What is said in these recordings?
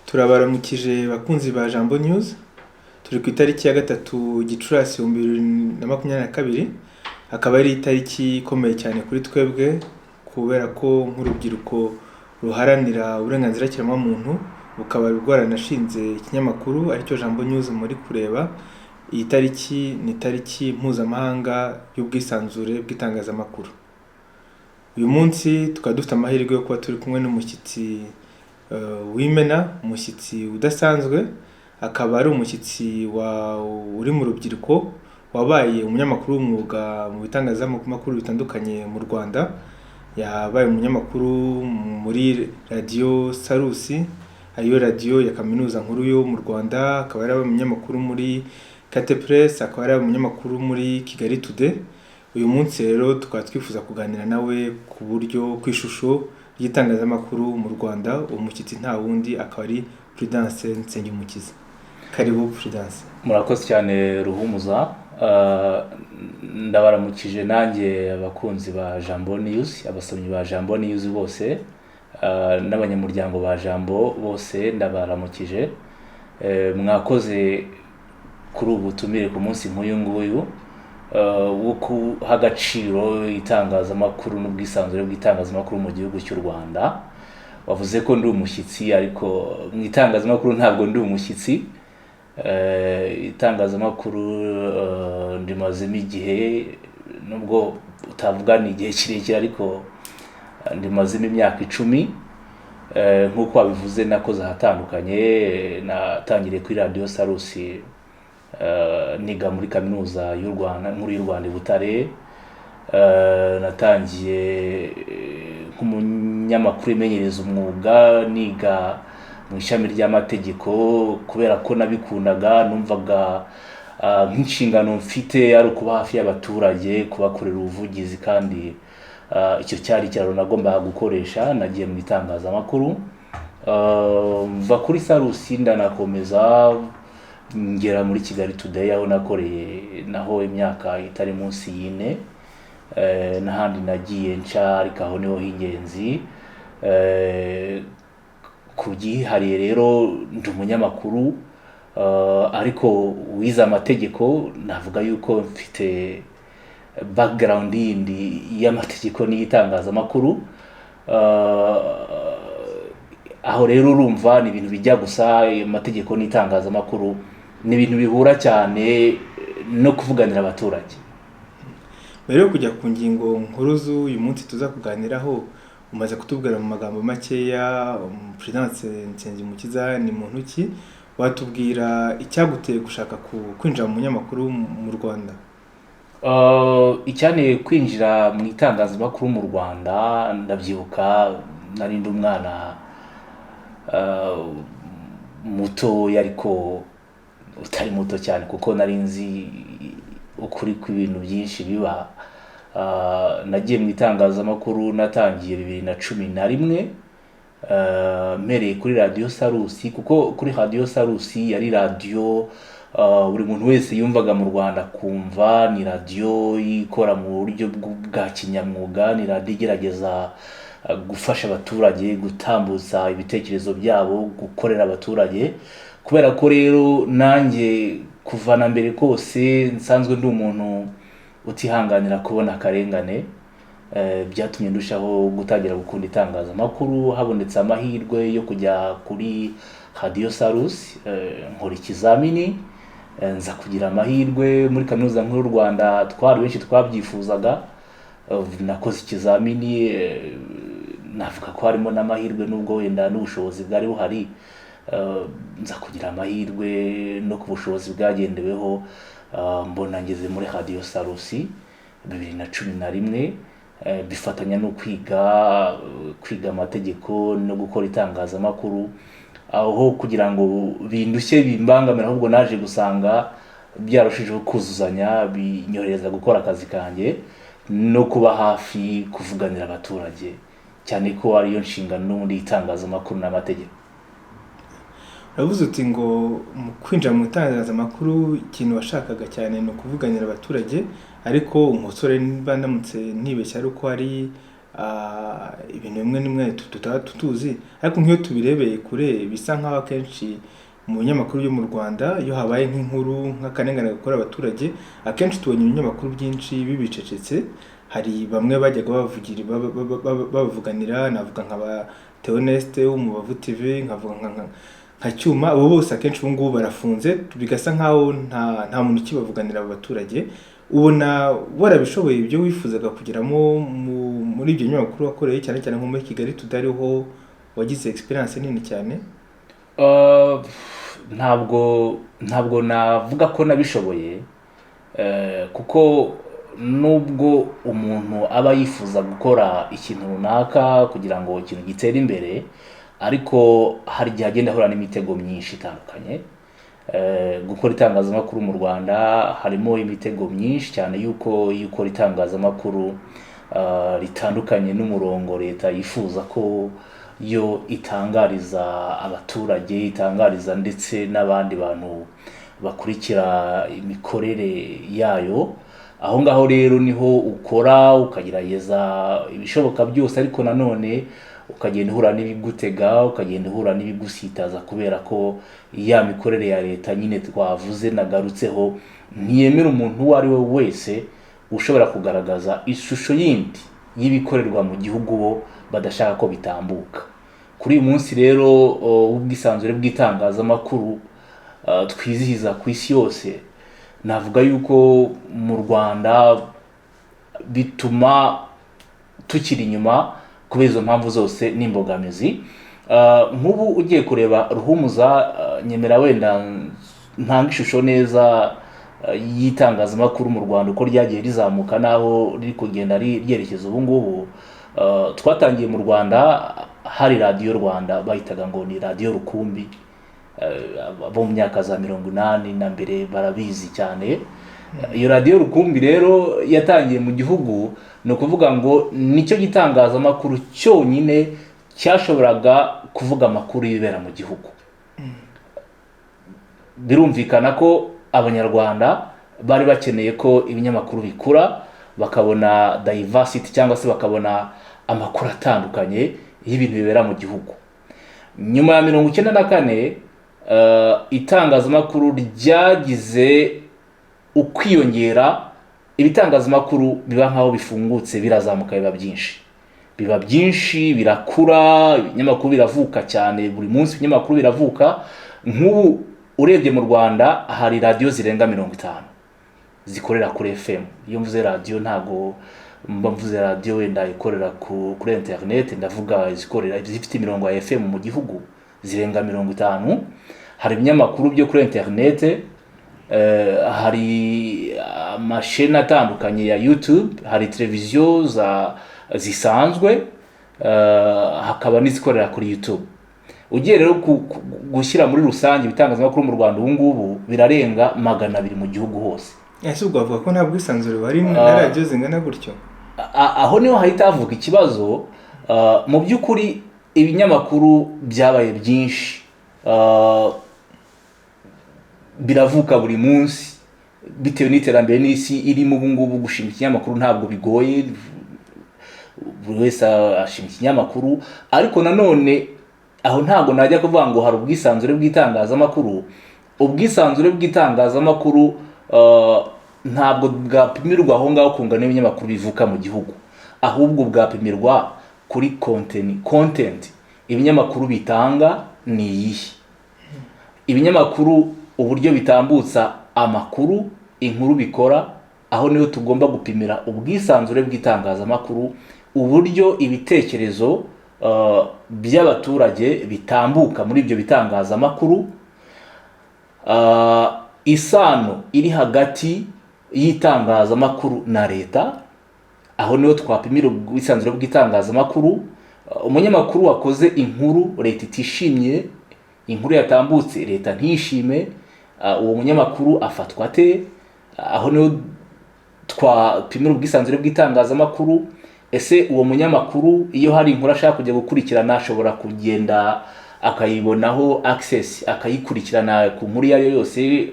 Turabaramukije bakunzi ba Jambo News. Turi ku itariki ya gatatu Gicurasi 2022. Akaba ari itariki ikomeye cyane kuri twebwe kubera ko nk'urubyiruko ruharanira uburenganzira kiremwamuntu bukaba rwaranashinze ikinyamakuru aricyo Jambo News muri kureba. Iyi tariki ni tariki mpuzamahanga y'ubwisanzure bw'itangazamakuru. Uyu munsi tukaba dufite amahirwe yo kuba turi kumwe n'umushyitsi w'imena, umushyitsi udasanzwe, akaba ari umushyitsi uri mu rubyiruko wabaye umunyamakuru w'umwuga mu bitangazamakuru bitandukanye mu Rwanda. Yabaye umunyamakuru muri Radio Salusi, ariyo radio ya kaminuza nkuru yo mu Rwanda, akaba ari umunyamakuru muri Kate Press, akaba ari umunyamakuru muri Kigali Today. Uyu munsi rero tukaba twifuza kuganira nawe ku buryo kwishusho ry'itangazamakuru mu Rwanda. Umushyitsi nta wundi akaba ari Prudence Nsengumukiza. Karibu Prudence. Murakoze cyane Ruhumuza. Ndabaramukije nanjye abakunzi ba Jambo News, abasomyi ba Jambo News bose, n'abanyamuryango ba Jambo bose ndabaramukije. Mwakoze kuri ubu tumire ku munsi nk'uyu nguyu wo guha agaciro itangazamakuru n'ubwisanzure bw'itangazamakuru mu gihugu cy'u Rwanda. Wavuze ko ndi umushyitsi, ariko mu itangazamakuru ntabwo ndi umushyitsi. Itangazamakuru ndimazemo igihe, nubwo utavuga ni igihe kirekire, ariko ndimazemo imyaka 10. Nk'uko wabivuze nakoze ahatandukanye. Natangiriye kuri Radio Salusi, niga muri kaminuza y'u Rwanda nkuru y'u Rwanda i Butare. Natangiye nk'umunyamakuru imenyereza umwuga, niga mu ishami ry'amategeko kubera ko nabikundaga. Numvaga nk'inshingano mfite ari ukuba hafi y'abaturage, kubakorera ubuvugizi, kandi icyo cyari icyaro nagombaga gukoresha. Nagiye mu itangazamakuru, mva kuri Salusi ndanakomeza ngera muri Kigali Today, aho nakoreye naho imyaka itari munsi y'ine. N'ahandi nagiye nca, ariko aho niho h'ingenzi. Kubyihariye rero ndi umunyamakuru, ariko wize amategeko. Navuga yuko mfite background yindi y'amategeko n'itangazamakuru. Aho rero urumva ni ibintu bijya gusa. Amategeko n'itangazamakuru ni ibintu bihura cyane no kuvuganira abaturage. Mbere yo kujya ku ngingo nkuru z'uyu munsi tuza kuganiraho, umaze kutubwira mu magambo makeya Prudence Nsengumukiza ni muntu ki. Watubwira icyaguteye gushaka kwinjira mu munyamakuru mu Rwanda? Icyane kwinjira mu itangazamakuru mu Rwanda, ndabyibuka nari ndi umwana muto, ariko utari muto cyane, kuko nari nzi ukuri kw'ibintu byinshi biba. Nagiye mu itangazamakuru natangiye 2011, mpereye kuri Radio Salusi, kuko kuri Radio Salusi yari radio buri muntu wese yumvaga mu Rwanda, kumva ni radio ikora mu buryo bwa kinyamwuga, ni radio igerageza gufasha abaturage gutambutsa ibitekerezo byabo, gukorera abaturage. Kubera ko rero nanjye kuva na mbere kose nsanzwe ndi umuntu utihanganira kubona akarengane, byatumye ndushaho gutangira gukunda itangazamakuru. Habonetse amahirwe yo kujya kuri Radio Salusi, nkora ikizamini, nza kugira amahirwe muri kaminuza nkuru y'u Rwanda. Twari benshi twabyifuzaga, nakoze ikizamini. Navuga ko harimo n'amahirwe, nubwo wenda n'ubushobozi bwari buhari. Nza kugira amahirwe no ku bushobozi bwagendeweho, mbona ngeze muri Radio Salusi 2011. Bifatanya no kwiga amategeko no gukora itangazamakuru, aho kugira ngo bindushye bimbangamira, ahubwo naje gusanga byarushijeho kuzuzanya, binyohereza gukora akazi kanjye no kuba hafi kuvuganira abaturage, cyane ko ariyo nshingano n'ubundi itangazamakuru n'amategeko. Uravuze uti ngo mu kwinjira mu itangazamakuru ikintu washakaga cyane ni ukuvuganira abaturage, ariko umusore niba ndamutse ntibeshya ari uko ari ibintu bimwe n'imwe tutaba tuzi, ariko nk'iyo tubirebeye kure bisa nk'aho akenshi mu binyamakuru byo mu Rwanda iyo habaye nk'inkuru nk'akarengane gakorera abaturage, akenshi tubonye ibinyamakuru byinshi bibicecetse. Hari bamwe bajyaga bavuganira, navuga nka ba Theoneste wo mu Bavu TV, nkavuga nka Cyuma, abo bose akenshi ubu ngubu barafunze, bigasa nkaho nta muntu ukibavuganira abo baturage. Ubona warabishoboye ibyo wifuzaga kugeramo muri ibyo binyamakuru wakoreye, cyane cyane nko muri Kigali tudariho wagize experience nini cyane? ntabwo navuga ko nabishoboye, kuko nubwo umuntu aba yifuza gukora ikintu runaka kugira ngo ikintu gitere imbere, ariko hari igihe agenda ahura n'imitego myinshi itandukanye. Gukora itangazamakuru mu Rwanda harimo imitego myinshi cyane, yuko iyo ukora itangazamakuru ritandukanye n'umurongo leta yifuza ko yo itangariza abaturage, itangariza ndetse n'abandi bantu bakurikira imikorere yayo. Aho ngaho rero niho ukora ukagerageza ibishoboka byose, ariko nanone ukagenda uhura n'ibigutega, ukagenda uhura n'ibigusitaza, kubera ko ya mikorere ya leta nyine twavuze nagarutseho ntiyemera umuntu uwo ari we wese ushobora kugaragaza ishusho yindi y'ibikorerwa mu gihugu bo badashaka ko bitambuka. Kuri uyu munsi rero ubwisanzure bw'itangazamakuru twizihiza ku isi yose, navuga yuko mu Rwanda bituma tukiri inyuma kubera izo mpamvu zose n'imbogamizi. Nk'ubu ugiye kureba Ruhumuza, nyemera wenda ntanga ishusho neza y'itangazamakuru mu Rwanda uko ryagiye rizamuka naho riri kugenda ryerekeza ubu ngubu. Twatangiye mu Rwanda hari radiyo Rwanda bayitaga ngo ni radiyo Rukumbi, bo mu myaka za 80 na mbere barabizi cyane. Iyo radiyo Rukumbi rero yatangiye mu gihugu, ni ukuvuga ngo nicyo gitangazamakuru cyonyine cyashoboraga kuvuga amakuru y'ibera mu gihugu. Birumvikana ko Abanyarwanda bari bakeneye ko ibinyamakuru bikura, bakabona diversity cyangwa se bakabona amakuru atandukanye y'ibintu bibera mu gihugu. Nyuma ya 1994 itangazamakuru ryagize ukwiyongera, ibitangazamakuru biba nkaho bifungutse birazamuka, biba byinshi birakura, ibinyamakuru biravuka cyane, buri munsi ibinyamakuru biravuka. Nk'ubu urebye mu Rwanda hari radiyo zirenga 50 zikorera kuri FM. Iyo mvuze radiyo ntago mba mvuze radiyo wenda ikorera kuri internet, ndavuga zikorera zifite imirongo ya FM mu gihugu zirenga 50. Hari ibinyamakuru byo kuri internet, hari amasheni atandukanye ya YouTube, hari televiziyo zisanzwe, hakaba n'izikorera kuri YouTube. Ugiye rero gushyira muri rusange ibitangazamakuru mu Rwanda ubu ngubu birarenga 200 mu gihugu hose. Ese ubwo bavuga ko nta bwisanzure bari na radiyo zingana gutyo? Aho niho hahita havuka ikibazo. Mu by'ukuri ibinyamakuru byabaye byinshi, biravuka buri munsi bitewe n'iterambere n'isi irimo ubu ngubu. Gushinga ikinyamakuru ntabwo bigoye, buri wese ashinga ikinyamakuru. Ariko nanone aho ntabwo najya kuvuga ngo hari ubwisanzure bw'itangazamakuru. Ubwisanzure bw'itangazamakuru ntabwo bwapimirwa aho ngaho kungana n'ibinyamakuru bivuka mu gihugu, ahubwo bwapimirwa kuri content ibinyamakuru bitanga ni iyihe. Ibinyamakuru uburyo bitambutsa amakuru, inkuru bikora, aho niho tugomba gupimira ubwisanzure bw'itangazamakuru, uburyo ibitekerezo by'abaturage bitambuka muri ibyo bitangazamakuru, isano iri hagati y'itangazamakuru na leta, aho niho twapimira ubwisanzure bw'itangazamakuru. Umunyamakuru wakoze inkuru leta itishimye, inkuru yatambutse leta ntishime, uwo munyamakuru afatwa ate? Aho niho twapimira ubwisanzure bw'itangazamakuru. Ese uwo munyamakuru iyo hari inkuru ashaka kujya gukurikirana ashobora kugenda akayibonaho access akayikurikirana ku nkuru yayo yose?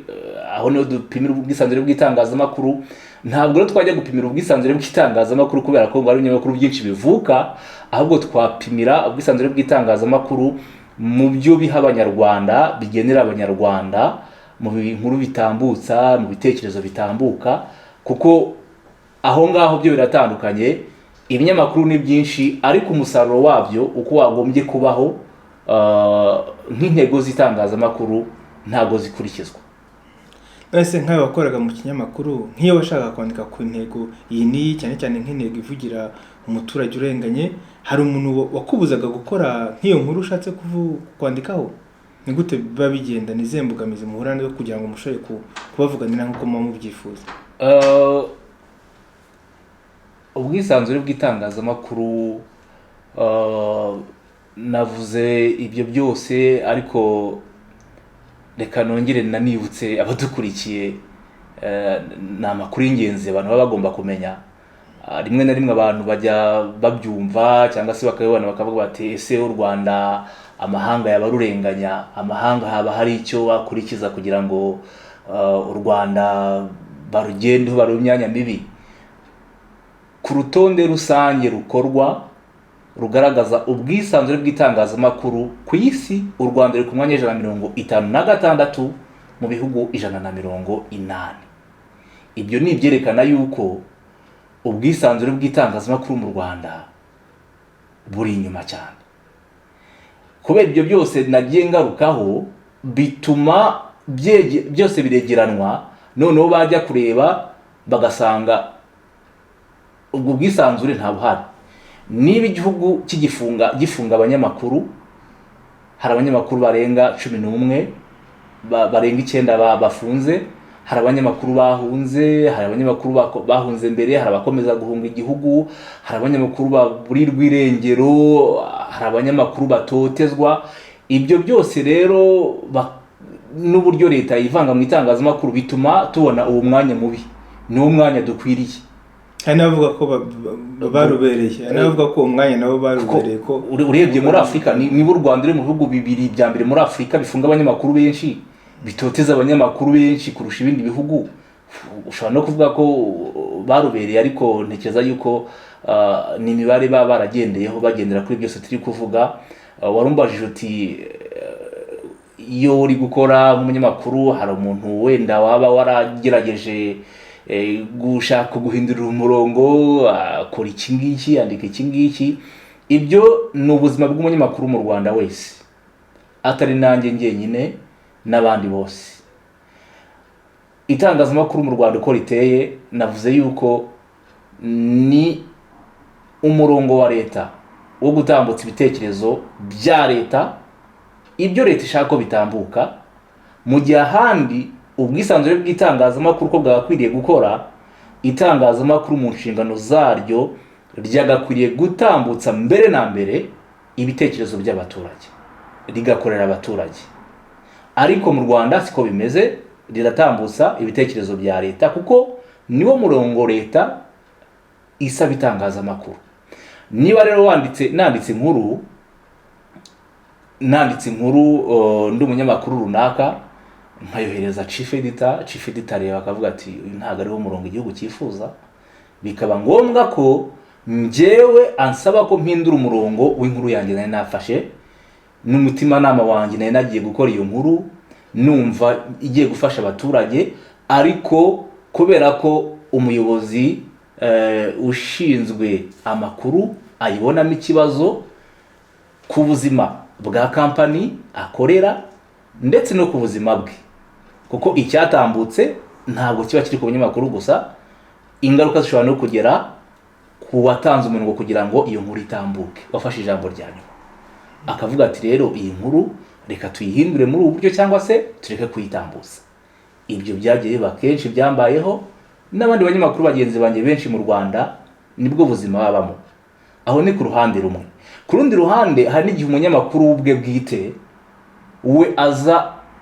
Aho niho dupimira ubwisanzure bw'itangazamakuru. ntabwo rero twajya gupimira ubwisanzure bw'itangazamakuru kubera ko hari ibinyamakuru byinshi bivuka, ahubwo twapimira ubwisanzure bw'itangazamakuru mu byo biha abanyarwanda, bigenera abanyarwanda, mu binkuru bitambutsa, mu bitekerezo bitambuka, kuko aho ngaho byo biratandukanye. Ibinyamakuru ni byinshi ariko umusaruro wabyo uko wagombye kubaho nk'intego z'itangazamakuru ntago zikurikizwa. Ese nk'ayo wakoraga mu kinyamakuru, nk'iyo washaka kwandika ku ntego iyi ni cyane cyane nk'intego ivugira umuturage urenganye, hari umuntu wakubuzaga gukora nk'iyo nkuru ushatse kwandikaho? Ni gute biba bigenda? Ni izihe mbogamizi muhura nazo kugira ngo mushobore kubavuganira nk'uko muba mubyifuza? Ubwisanzure bw'itangazamakuru, navuze ibyo byose, ariko reka nongere nanibutse abadukurikiye ni amakuru y'ingenzi abantu baba bagomba kumenya. Rimwe na rimwe abantu bajya babyumva cyangwa se bakabibona bakavuga bati ese u Rwanda amahanga yaba rurenganya, amahanga haba hari icyo wakurikiza kugira ngo u Rwanda barugendeho bari imyanya mibi. Ku rutonde rusange rukorwa rugaragaza ubwisanzure bw'itangazamakuru ku isi, u Rwanda ruri ku mwanya 156 mu bihugu 180. Ibyo ni ibyerekana yuko ubwisanzure bw'itangazamakuru mu Rwanda buri inyuma cyane. Kubera ibyo byose nagiye ngarukaho, bituma byose biregeranwa, noneho bajya kureba bagasanga ubwo bwisanzure nta buhari. Niba igihugu gifunga abanyamakuru, hari abanyamakuru barenga 11 barenga 9 bafunze, hari abanyamakuru bahunze, hari abanyamakuru bahunze mbere, hari abakomeza guhunga igihugu, hari abanyamakuru baburirwa irengero, hari abanyamakuru batotezwa. Ibyo byose rero n'uburyo leta yivanga mu itangazamakuru bituma tubona uwo mwanya mubi, n'uwo mwanya dukwiriye. Hari n'abavuga ko barubereye, hari n'abavuga ko umwanya nabo barubereye. Ko urebye muri Afurika, niba u Rwanda ruri mu bihugu bibiri bya mbere muri Afurika bifunga abanyamakuru benshi, bitoteza abanyamakuru benshi kurusha ibindi bihugu, ushobora no kuvuga ko barubereye, ariko ntekereza yuko ni imibare baba baragendeyeho bagendera kuri byose turi kuvuga. Warumbajije uti iyo uri gukora nk'umunyamakuru hari umuntu wenda waba waragerageje gushaka guhindurira umurongo, akora iki ngiki, andika iki ngiki. Ibyo ni ubuzima bw'umunyamakuru mu Rwanda wese, atari nanjye ngenyine n'abandi bose. Itangazamakuru mu Rwanda uko riteye, navuze yuko ni umurongo wa leta wo gutambutsa ibitekerezo bya leta, ibyo leta ishaka ko bitambuka, mu gihe ahandi ubwisanzure bw'itangazamakuru ko bwagakwiriye gukora. Itangazamakuru mu nshingano zaryo ryagakwiriye gutambutsa mbere na mbere ibitekerezo by'abaturage, rigakorera abaturage. Ariko mu Rwanda siko bimeze, riratambutsa ibitekerezo bya leta, kuko niwo murongo leta isaba itangazamakuru. Niba rero nanditse inkuru ndi umunyamakuru runaka, nkayohereza chief editor reba akavuga ati uyu ntago ariwo murongo igihugu cyifuza, bikaba ngombwa ko njyewe ansaba ko mpindura umurongo w'inkuru yanjye nari nafashe, n'umutima nama wanjye nari nagiye gukora iyo nkuru numva igiye gufasha abaturage, ariko kubera ko umuyobozi ushinzwe amakuru ayibonamo ikibazo ku buzima bwa company akorera ndetse no ku buzima bwe, kuko icyatambutse ntabwo kiba kiri ku banyamakuru gusa, ingaruka zishobora no kugera ku watanze umurongo kugira ngo iyo nkuru itambuke, wafashe ijambo rya nyuma, akavuga ati rero iyi nkuru reka tuyihindure muri ubu buryo cyangwa se tureke kuyitambutsa. Ibyo byagiye biba kenshi, byambayeho n'abandi banyamakuru bagenzi banjye benshi mu Rwanda, nibwo buzima babamo. Aho ni ku ruhande rumwe. Ku rundi ruhande hari n'igihe umunyamakuru ubwe bwite we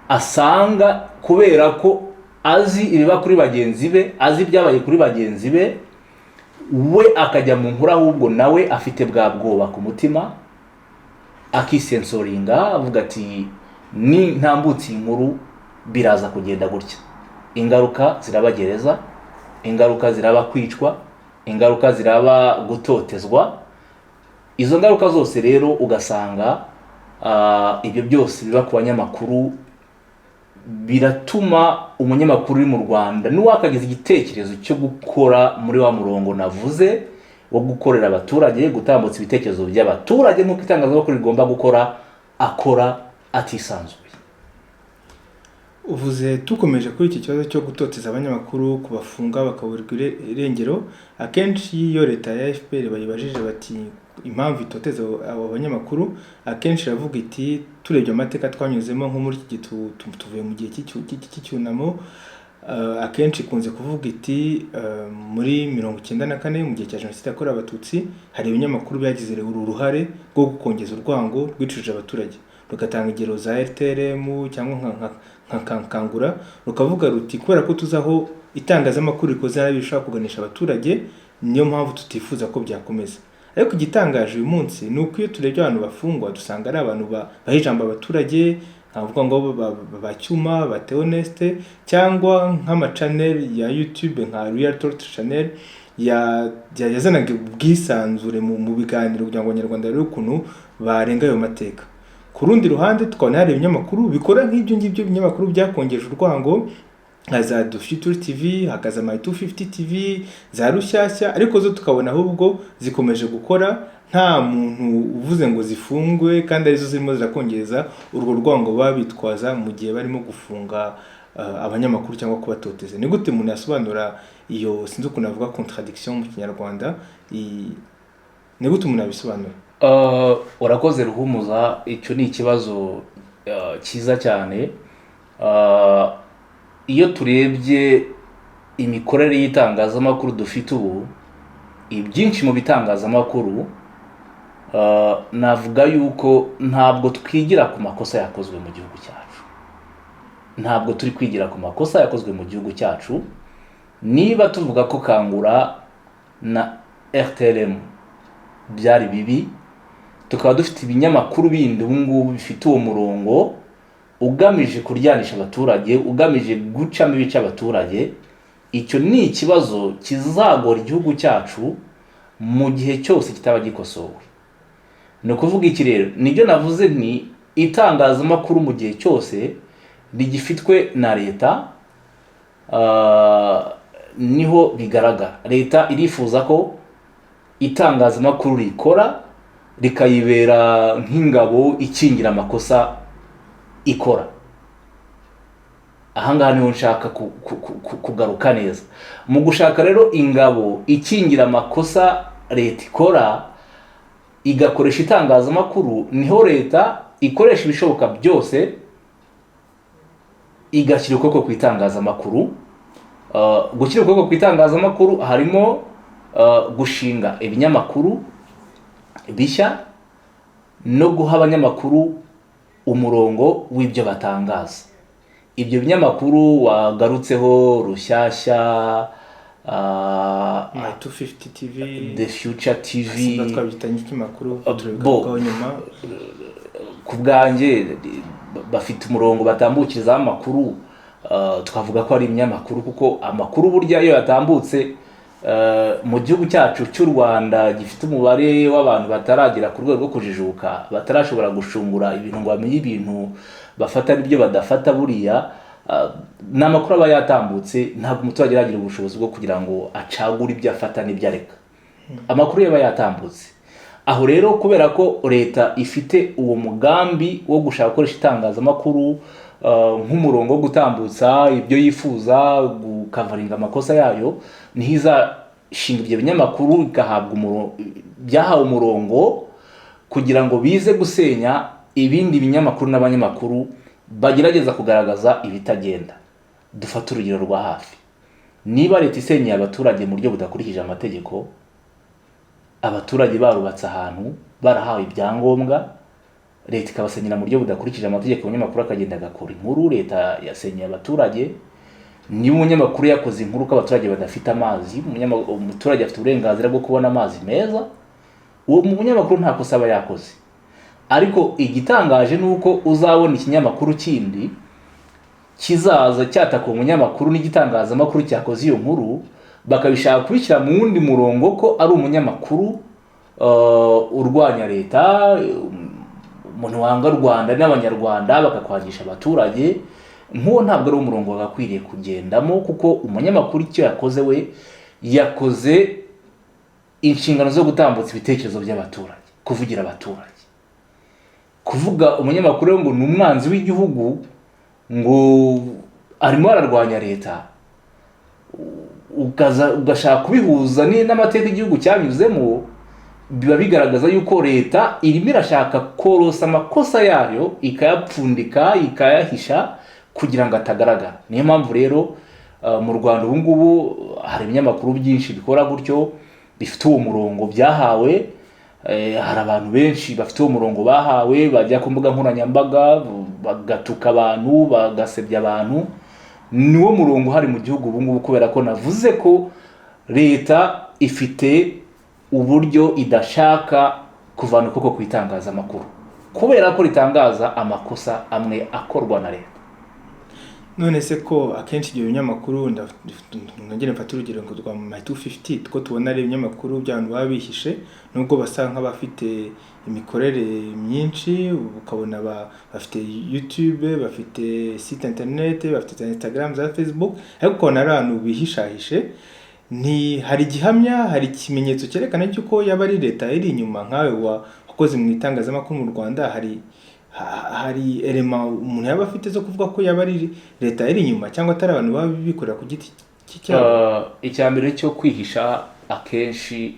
asanga kubera ko azi ibiba kuri bagenzi be, azi ibyabaye kuri bagenzi be, we akajya mu nkuru ahubwo nawe afite bwa bwoba ku mutima, akisensoringa avuga ati ni ntambutse inkuru biraza kugenda gutya, ingaruka zirabagereza, ingaruka ziraba kwicwa, ingaruka ziraba gutotezwa. Izo ngaruka zose rero ugasanga ibyo byose biba ku banyamakuru, biratuma umunyamakuru uri mu Rwanda n'uwakagize igitekerezo cyo gukora muri wa murongo navuze wo gukorera abaturage, gutambutsa ibitekerezo by'abaturage nk'uko itangazamakuru rigomba gukora, akora atisanzuye. Uvuze tukomeje kuri iki kibazo cyo gutoteza abanyamakuru, kubafunga bakaburirwa irengero. Akenshi iyo leta ya FPR bayibajije bati impamvu itoteza abo banyamakuru, akenshi iravuga iti turebye amateka twanyuzemo nko muri iki tuvuye mu gihe cy'icyunamo, akenshi ikunze kuvuga iti muri 1994 mu gihe cya jenoside yakorewe abatutsi hari ibinyamakuru byagize uruhare rwo gukongeza urwango rwicuje abaturage, rugatanga ingero za RTRM cyangwa nka Kangura, rukavuga ruti kubera ko tuzaho itangazamakuru rikoze nabi bishobora kuganisha abaturage, niyo mpamvu tutifuza ko byakomeza. Ariko igitangaje uyu munsi ni uko iyo turebye abantu bafungwa dusanga ari abantu baha ijambo abaturage, nkavuga ngo bacyuma ba Theoneste, cyangwa nk'amachannel ya YouTube nka Real Talk Channel yazanaga ubwisanzure mu biganiro kugira ngo abanyarwanda rero ukuntu barenga ayo mateka. Ku rundi ruhande tukabona hari ibinyamakuru bikora nk'ibyo ngibyo, ibinyamakuru byakongeje urwango nka za The Future TV, hakaza My 250 TV, za Rushyashya, ariko zo tukabona ahubwo zikomeje gukora nta muntu uvuze ngo zifungwe, kandi arizo zirimo zirakongeza urwo rwango babitwaza mu gihe barimo gufunga abanyamakuru cyangwa kubatoteza. Ni gute umuntu yasobanura iyo, sinzi ukuntu avuga contradiction mu Kinyarwanda, ni gute umuntu yabisobanura? Urakoze Ruhumuza, icyo ni ikibazo cyiza cyane. Iyo turebye imikorere y'itangazamakuru dufite ubu, ibyinshi mu bitangazamakuru navuga yuko ntabwo twigira ku makosa yakozwe mu gihugu cyacu. Ntabwo turi kwigira ku makosa yakozwe mu gihugu cyacu. Niba tuvuga ko Kangura na RTRM byari bibi, tukaba dufite ibinyamakuru bindi ubu ngubu bifite uwo murongo ugamije kuryanisha abaturage, ugamije gucamo ibice abaturage, icyo ni ikibazo kizagora igihugu cyacu mu gihe cyose kitaba gikosowe. Ni ukuvuga iki rero? Nibyo navuze ni itangazamakuru mu gihe cyose rigifitwe na leta, niho bigaragara. Leta irifuza ko itangazamakuru rikora rikayibera nk'ingabo ikingira amakosa ikora. Ahangaha niho nshaka kugaruka neza. Mu gushaka rero ingabo ikingira amakosa leta ikora, igakoresha itangazamakuru, niho leta ikoresha ibishoboka byose igashyira ukuboko ku itangazamakuru. Gushyira ukuboko ku itangazamakuru harimo gushinga ibinyamakuru bishya no guha abanyamakuru umurongo w'ibyo batangaza. Ibyo binyamakuru wagarutseho Rushyashya, My 250 TV, The Future TV, twabyitanye ikinyamakuru nyuma. Ku bwanjye bafite umurongo batambukirizaho amakuru. Twavuga ko ari ibinyamakuru kuko amakuru burya iyo yatambutse mu gihugu cyacu cy'u Rwanda gifite umubare w'abantu bataragera ku rwego rwo kujijuka, batarashobora gushungura ibintu ngo bamenye ibintu bafata n'ibyo badafata, buriya n'amakuru aba yatambutse ntabwo umuturage aragira ubushobozi bwo kugira ngo acagure ibyo afata n'ibyo areka. Amakuru yaba yatambutse. Aho rero kubera ko leta ifite uwo mugambi wo gushaka gukoresha itangazamakuru nk'umurongo wo gutambutsa ibyo yifuza, gukavaringa amakosa yayo, niho izashinga ibyo binyamakuru byahawe umurongo kugira ngo bize gusenya ibindi binyamakuru n'abanyamakuru bagerageza kugaragaza ibitagenda. Dufata urugero rwa hafi. Niba leta isenyeye abaturage mu buryo budakurikije amategeko, abaturage barubatse ahantu barahawe ibyangombwa, leta ikabasenyera mu buryo budakurikije amategeko, umunyamakuru akagenda agakora inkuru, leta yasenyeye abaturage. Niba umunyamakuru yakoze inkuru ko abaturage badafite amazi, umuturage afite uburenganzira bwo kubona amazi meza, uwo munyamakuru nta kosa aba yakoze. Ariko igitangaje ni uko uzabona ikinyamakuru kindi kizaza cyataka umunyamakuru n'igitangazamakuru cyakoze iyo nkuru, bakabishaka kubishyira mu wundi murongo ko ari umunyamakuru urwanya leta, umuntu wanga Rwanda n'abanyarwanda, bakakwangisha abaturage. Nk'uwo ntabwo ari umurongo wagakwiriye kugendamo, kuko umunyamakuru icyo yakoze we yakoze inshingano zo gutambutsa ibitekerezo by'abaturage, kuvugira abaturage. Kuvuga umunyamakuru ngo ni umwanzi w'igihugu, ngo arimo ararwanya leta, ugashaka kubihuza n'amateka igihugu cyanyuzemo, biba bigaragaza yuko leta irimo irashaka korosa amakosa yayo, ikayapfundika, ikayahisha kugira ngo atagaragara. Niyo mpamvu rero mu Rwanda ubu ngubu hari ibinyamakuru byinshi bikora gutyo, bifite uwo murongo byahawe. Hari abantu benshi bafite uwo murongo bahawe, bajya ku mbuga nkoranyambaga bagatuka abantu, bagasebya abantu. Niwo murongo hari mu gihugu ubu ngubu, kubera ko navuze ko leta ifite uburyo idashaka kuvana ukuboko ku itangazamakuru, kubera ko ritangaza amakosa amwe akorwa na leta. None se ko akenshi ibyo binyamakuru, nongere mfate urugero ngo rwa My 250, two tubona ari ibinyamakuru by'abantu baba bihishe, nubwo basa nk'abafite imikorere myinshi, ukabona bafite YouTube, bafite site internet, bafite Instagram, za Facebook, ariko ukabona ari abantu bihishahishe. Hari gihamya, hari ikimenyetso cyerekana cyuko yaba ari leta iri inyuma? Nkawe wakoze mu itangazamakuru mu Rwanda, hari elema umuntu yaba afite zo kuvuga ko yaba ari leta iri inyuma, cyangwa atari abantu baba bikorera ku giti cyabo? Icya mbere cyo kwihisha, akenshi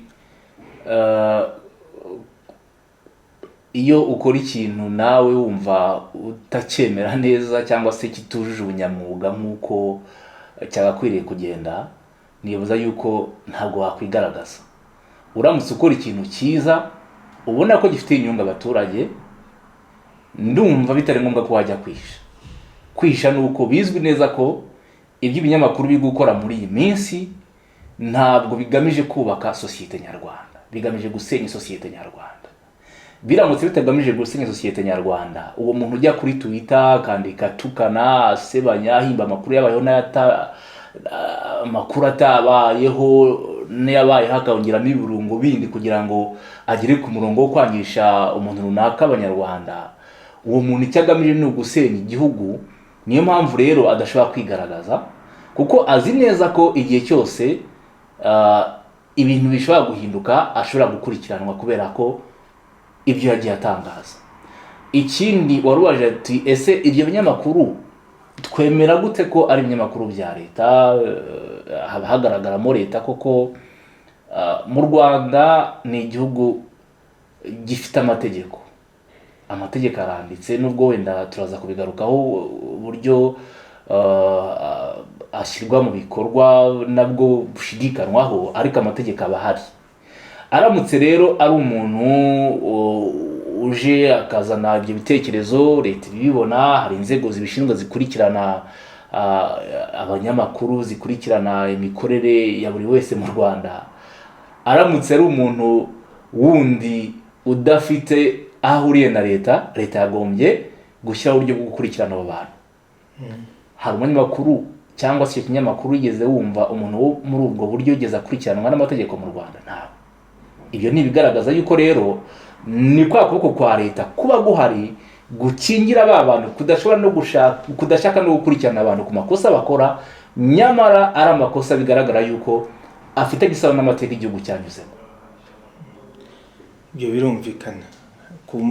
iyo ukora ikintu nawe wumva utacyemera neza, cyangwa se kitujuje ubunyamwuga nk'uko cyagakwiriye kugenda, nibaza yuko ntabwo wakwigaragaza. Uramutse ukora ikintu cyiza ubona ko gifite inyungu abaturage, ndumva bitari ngombwa ko wajya kwihisha. Kwihisha nuko bizwi neza ko ibyo ibinyamakuru biri gukora muri iyi minsi ntabwo bigamije kubaka sosiyete nyarwanda, bigamije gusenya sosiyete nyarwanda. Biramutse bitagamije gusenya sosiyete nyarwanda, uwo muntu ujya kuri Twitter akandika tukana, asebanya, ahimba amakuru yabayeho amakuru atabayeho, n'ayabayeho akongera n'ibirungo bindi kugira ngo agere ku murongo wo kwangisha umuntu runaka abanyarwanda, uwo muntu icyo agamije ni ugusenya igihugu. Niyo mpamvu rero adashobora kwigaragaza, kuko azi neza ko igihe cyose ibintu bishobora guhinduka, ashobora gukurikiranwa kubera ko ibyo yagiye atangaza. Ikindi warubaje ati ese ibyo binyamakuru twemera gute ko ari ibinyamakuru bya leta? Haba hagaragaramo leta koko. Mu Rwanda ni igihugu gifite amategeko aranditse, nubwo wenda turaza kubigarukaho uburyo ashyirwa mu bikorwa nabwo bushidikanwaho, ariko amategeko aba ahari. Aramutse rero ari umuntu uje akazana ibyo bitekerezo, leta ibibona, hari inzego zibishinzwe zikurikirana abanyamakuru, zikurikirana imikorere ya buri wese mu Rwanda. Aramutse ari umuntu wundi udafite aho ahuriye na leta, leta yagombye gushyiraho uburyo bwo gukurikirana abo bantu. Hari umunyamakuru cyangwa se ikinyamakuru yigeze wumva umuntu wo muri ubwo buryo yigeze akurikiranwa n'amategeko mu Rwanda? Ntabwo. Ibyo ni ibigaragaza yuko rero ni kwa kuboko kwa leta kuba guhari gukingira ba bantu kudashaka no gukurikirana abantu ku makosa bakora, nyamara ari amakosa bigaragara yuko afite gisano n'amateka igihugu cyanyuzemo. Ibyo birumvikana.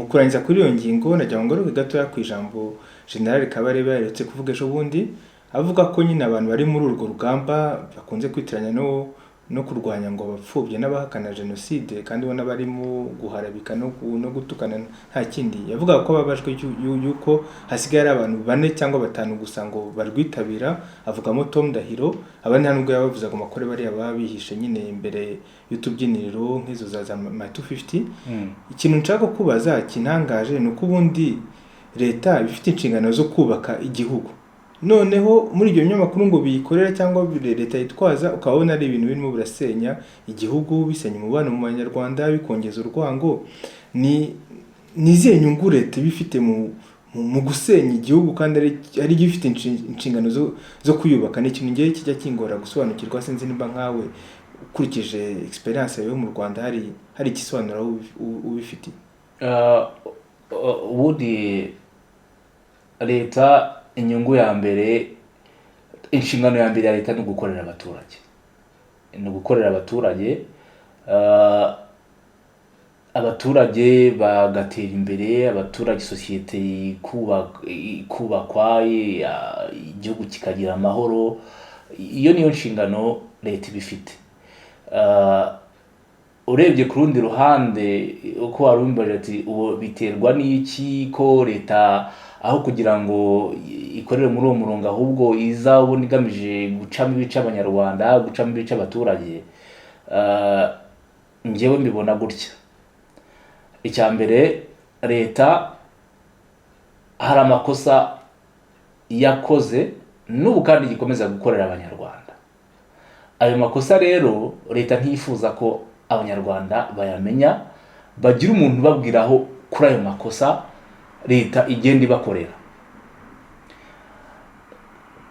Kurangiza kuri iyo ngingo, najya ngo ngaruke gatoya ku ijambo General Kabarebe yaretse kuvuga ejo bundi, avuga ko nyine abantu bari muri urwo rugamba bakunze kwitiranya no kurwanya ngo abapfobye n'abahakana jenoside, kandi ubona barimo guharabika no gutukana nta kindi. Yavuga ko babajwe yuko hasigaye ari abantu 4 cyangwa 5 gusa ngo barwitabira. Avugamo Tom Ndahiro, abandi nubwo yabavuza ngo makore bari ababihishe nyine imbere y'utubyiniriro nk'izo za My 250. Ikintu nshaka kubaza kinangaje ni uko ubundi leta bifite inshingano zo kubaka igihugu, noneho muri ibyo binyamakuru ngo biyikorera cyangwa leta yitwaza, ukabona ari ibintu birimo birasenya igihugu, bisenya umubano mu Banyarwanda, bikongeza urwango. Ni izihe nyungu leta bifite mu mu gusenya igihugu kandi ari gifite inshingano zo kuyubaka. Ni ikintu ngiye kijya kingora gusobanukirwa, sinzi nimba nkawe ukurikije experience yawe mu Rwanda hari igisobanuro ubifitiye. Ubundi leta inyungu ya mbere, inshingano ya mbere ya leta ni ugukorera abaturage, abaturage bagatera imbere, abaturage sosiyete ikubakwa, igihugu kikagira amahoro. Iyo niyo nshingano leta ibifite. Urebye ku rundi ruhande uko warumbaje ati ubu biterwa n'iki ko leta aho kugira ngo ikorere muri uwo murongo ahubwo iza ubona igamije gucamo ibice abanyarwanda, gucamo ibice abaturage, njyewe mbibona gutya. Icya mbere, leta hari amakosa yakoze n'ubu kandi gikomeza gukorera abanyarwanda. Ayo makosa rero leta ntiyifuza ko abanyarwanda bayamenya, bagira umuntu babwiraho kuri ayo makosa leta igenda ibakorera.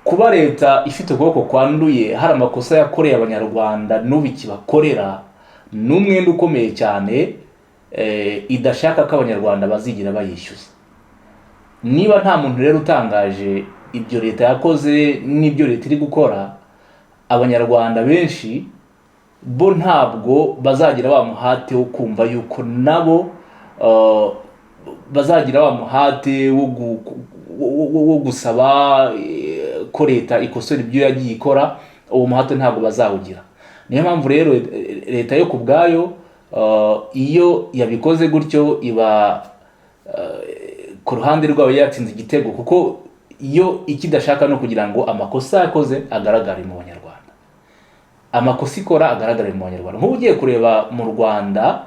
Kuba leta ifite ukuboko kwanduye hari amakosa yakoreye abanyarwanda n'ubu ikibakorera ni umwenda ukomeye cyane, idashaka ko abanyarwanda bazigira bayishyuza. Niba nta muntu rero utangaje ibyo leta yakoze n'ibyo leta iri gukora, abanyarwanda benshi bo ntabwo bazagira wa muhate wo kumva yuko nabo bazagira wa muhate wo gusaba ko leta ikosora ibyo yagiye ikora. Uwo muhate ntabwo bazawugira. Niyo mpamvu rero leta yo kubwayo iyo yabikoze gutyo iba ku ruhande rwabo yatsinze igitego, kuko iyo ikidashaka no kugira ngo amakosa yakoze agaragare mu banyarwanda, amakosa ikora agaragare mu banyarwanda. Nk'ubu ugiye kureba mu Rwanda,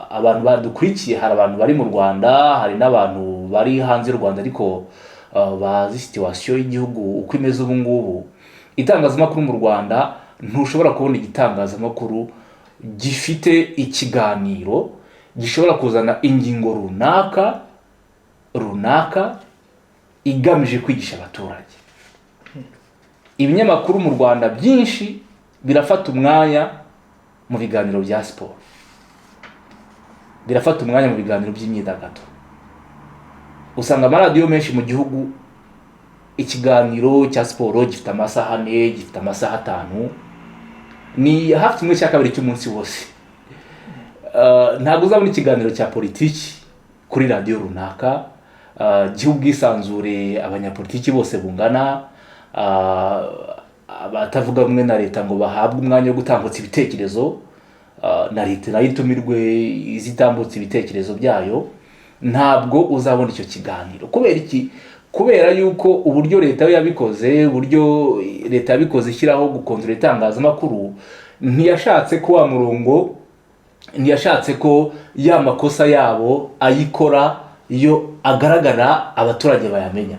abantu badukurikiye, hari abantu bari mu Rwanda, hari n'abantu bari hanze y'u Rwanda ariko bazi situation y'igihugu uko imeze ubu ngubu. Itangazamakuru mu Rwanda, ntushobora kubona igitangazamakuru gifite ikiganiro gishobora kuzana ingingo runaka igamije kwigisha abaturage. Ibinyamakuru mu Rwanda byinshi birafata umwanya mu biganiro bya siporo, birafata umwanya mu biganiro by'imyidagaduro. Usanga amaradiyo menshi mu gihugu ikiganiro cya siporo gifite amasaha 4, gifite amasaha 5, ni hafi kimwe cya kabiri cy'umunsi wose. Ntabwo uzabona ikiganiro cya politiki kuri radiyo runaka gihugu bwisanzure, abanyapolitiki bose bungana, abatavuga rumwe na leta ngo bahabwe umwanya wo gutambutsa ibitekerezo, na leta nayo itumirwe izitambutsa ibitekerezo byayo. Ntabwo uzabona icyo kiganiro. Kubera iki? Kubera yuko uburyo leta yabikoze, uburyo leta yabikoze ishyiraho gukontrola itangazamakuru, ntiyashatse ko wa murongo, ntiyashatse ko ya makosa yabo ayikora iyo agaragara abaturage bayamenya.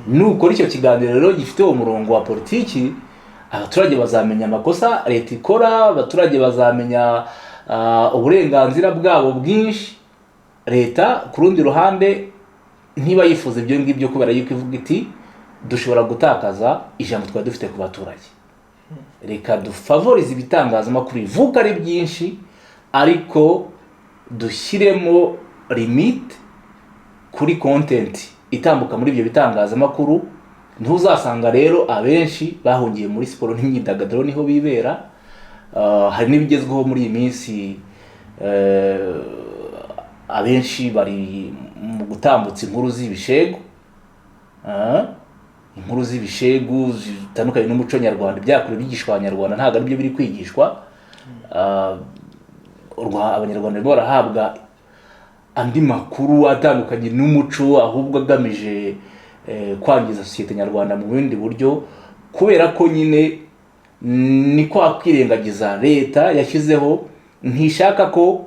Nukora icyo kiganiro rero gifite uwo murongo wa politiki, abaturage bazamenya amakosa leta ikora, abaturage bazamenya uburenganzira bwabo bwinshi. Leta ku rundi ruhande ntiba yifuza ibyo ngibyo, kubera yuko ivuga iti dushobora gutakaza ijambo twari dufite ku baturage. Reka dufavorize ibitangazamakuru ivuga ari byinshi, ariko dushyiremo limite kuri content itambuka muri ibyo bitangazamakuru. Ntuzasanga rero abenshi bahungiye muri siporo n'imyidagaduro, niho bibera. Hari n'ibigezweho muri iyi minsi, abenshi bari mu gutambutsa inkuru z'ibishegu, inkuru z'ibishegu zitandukanye n'umuco nyarwanda. Byakure byigishwa abanyarwanda, ntabwo ari byo biri kwigishwa. Abanyarwanda barimo barahabwa andi makuru atandukanye n'umuco, ahubwo agamije kwangiza sosiyete nyarwanda mu bindi buryo. Kubera ko nyine ni kwa kwirengagiza leta yashyizeho, ntishaka ko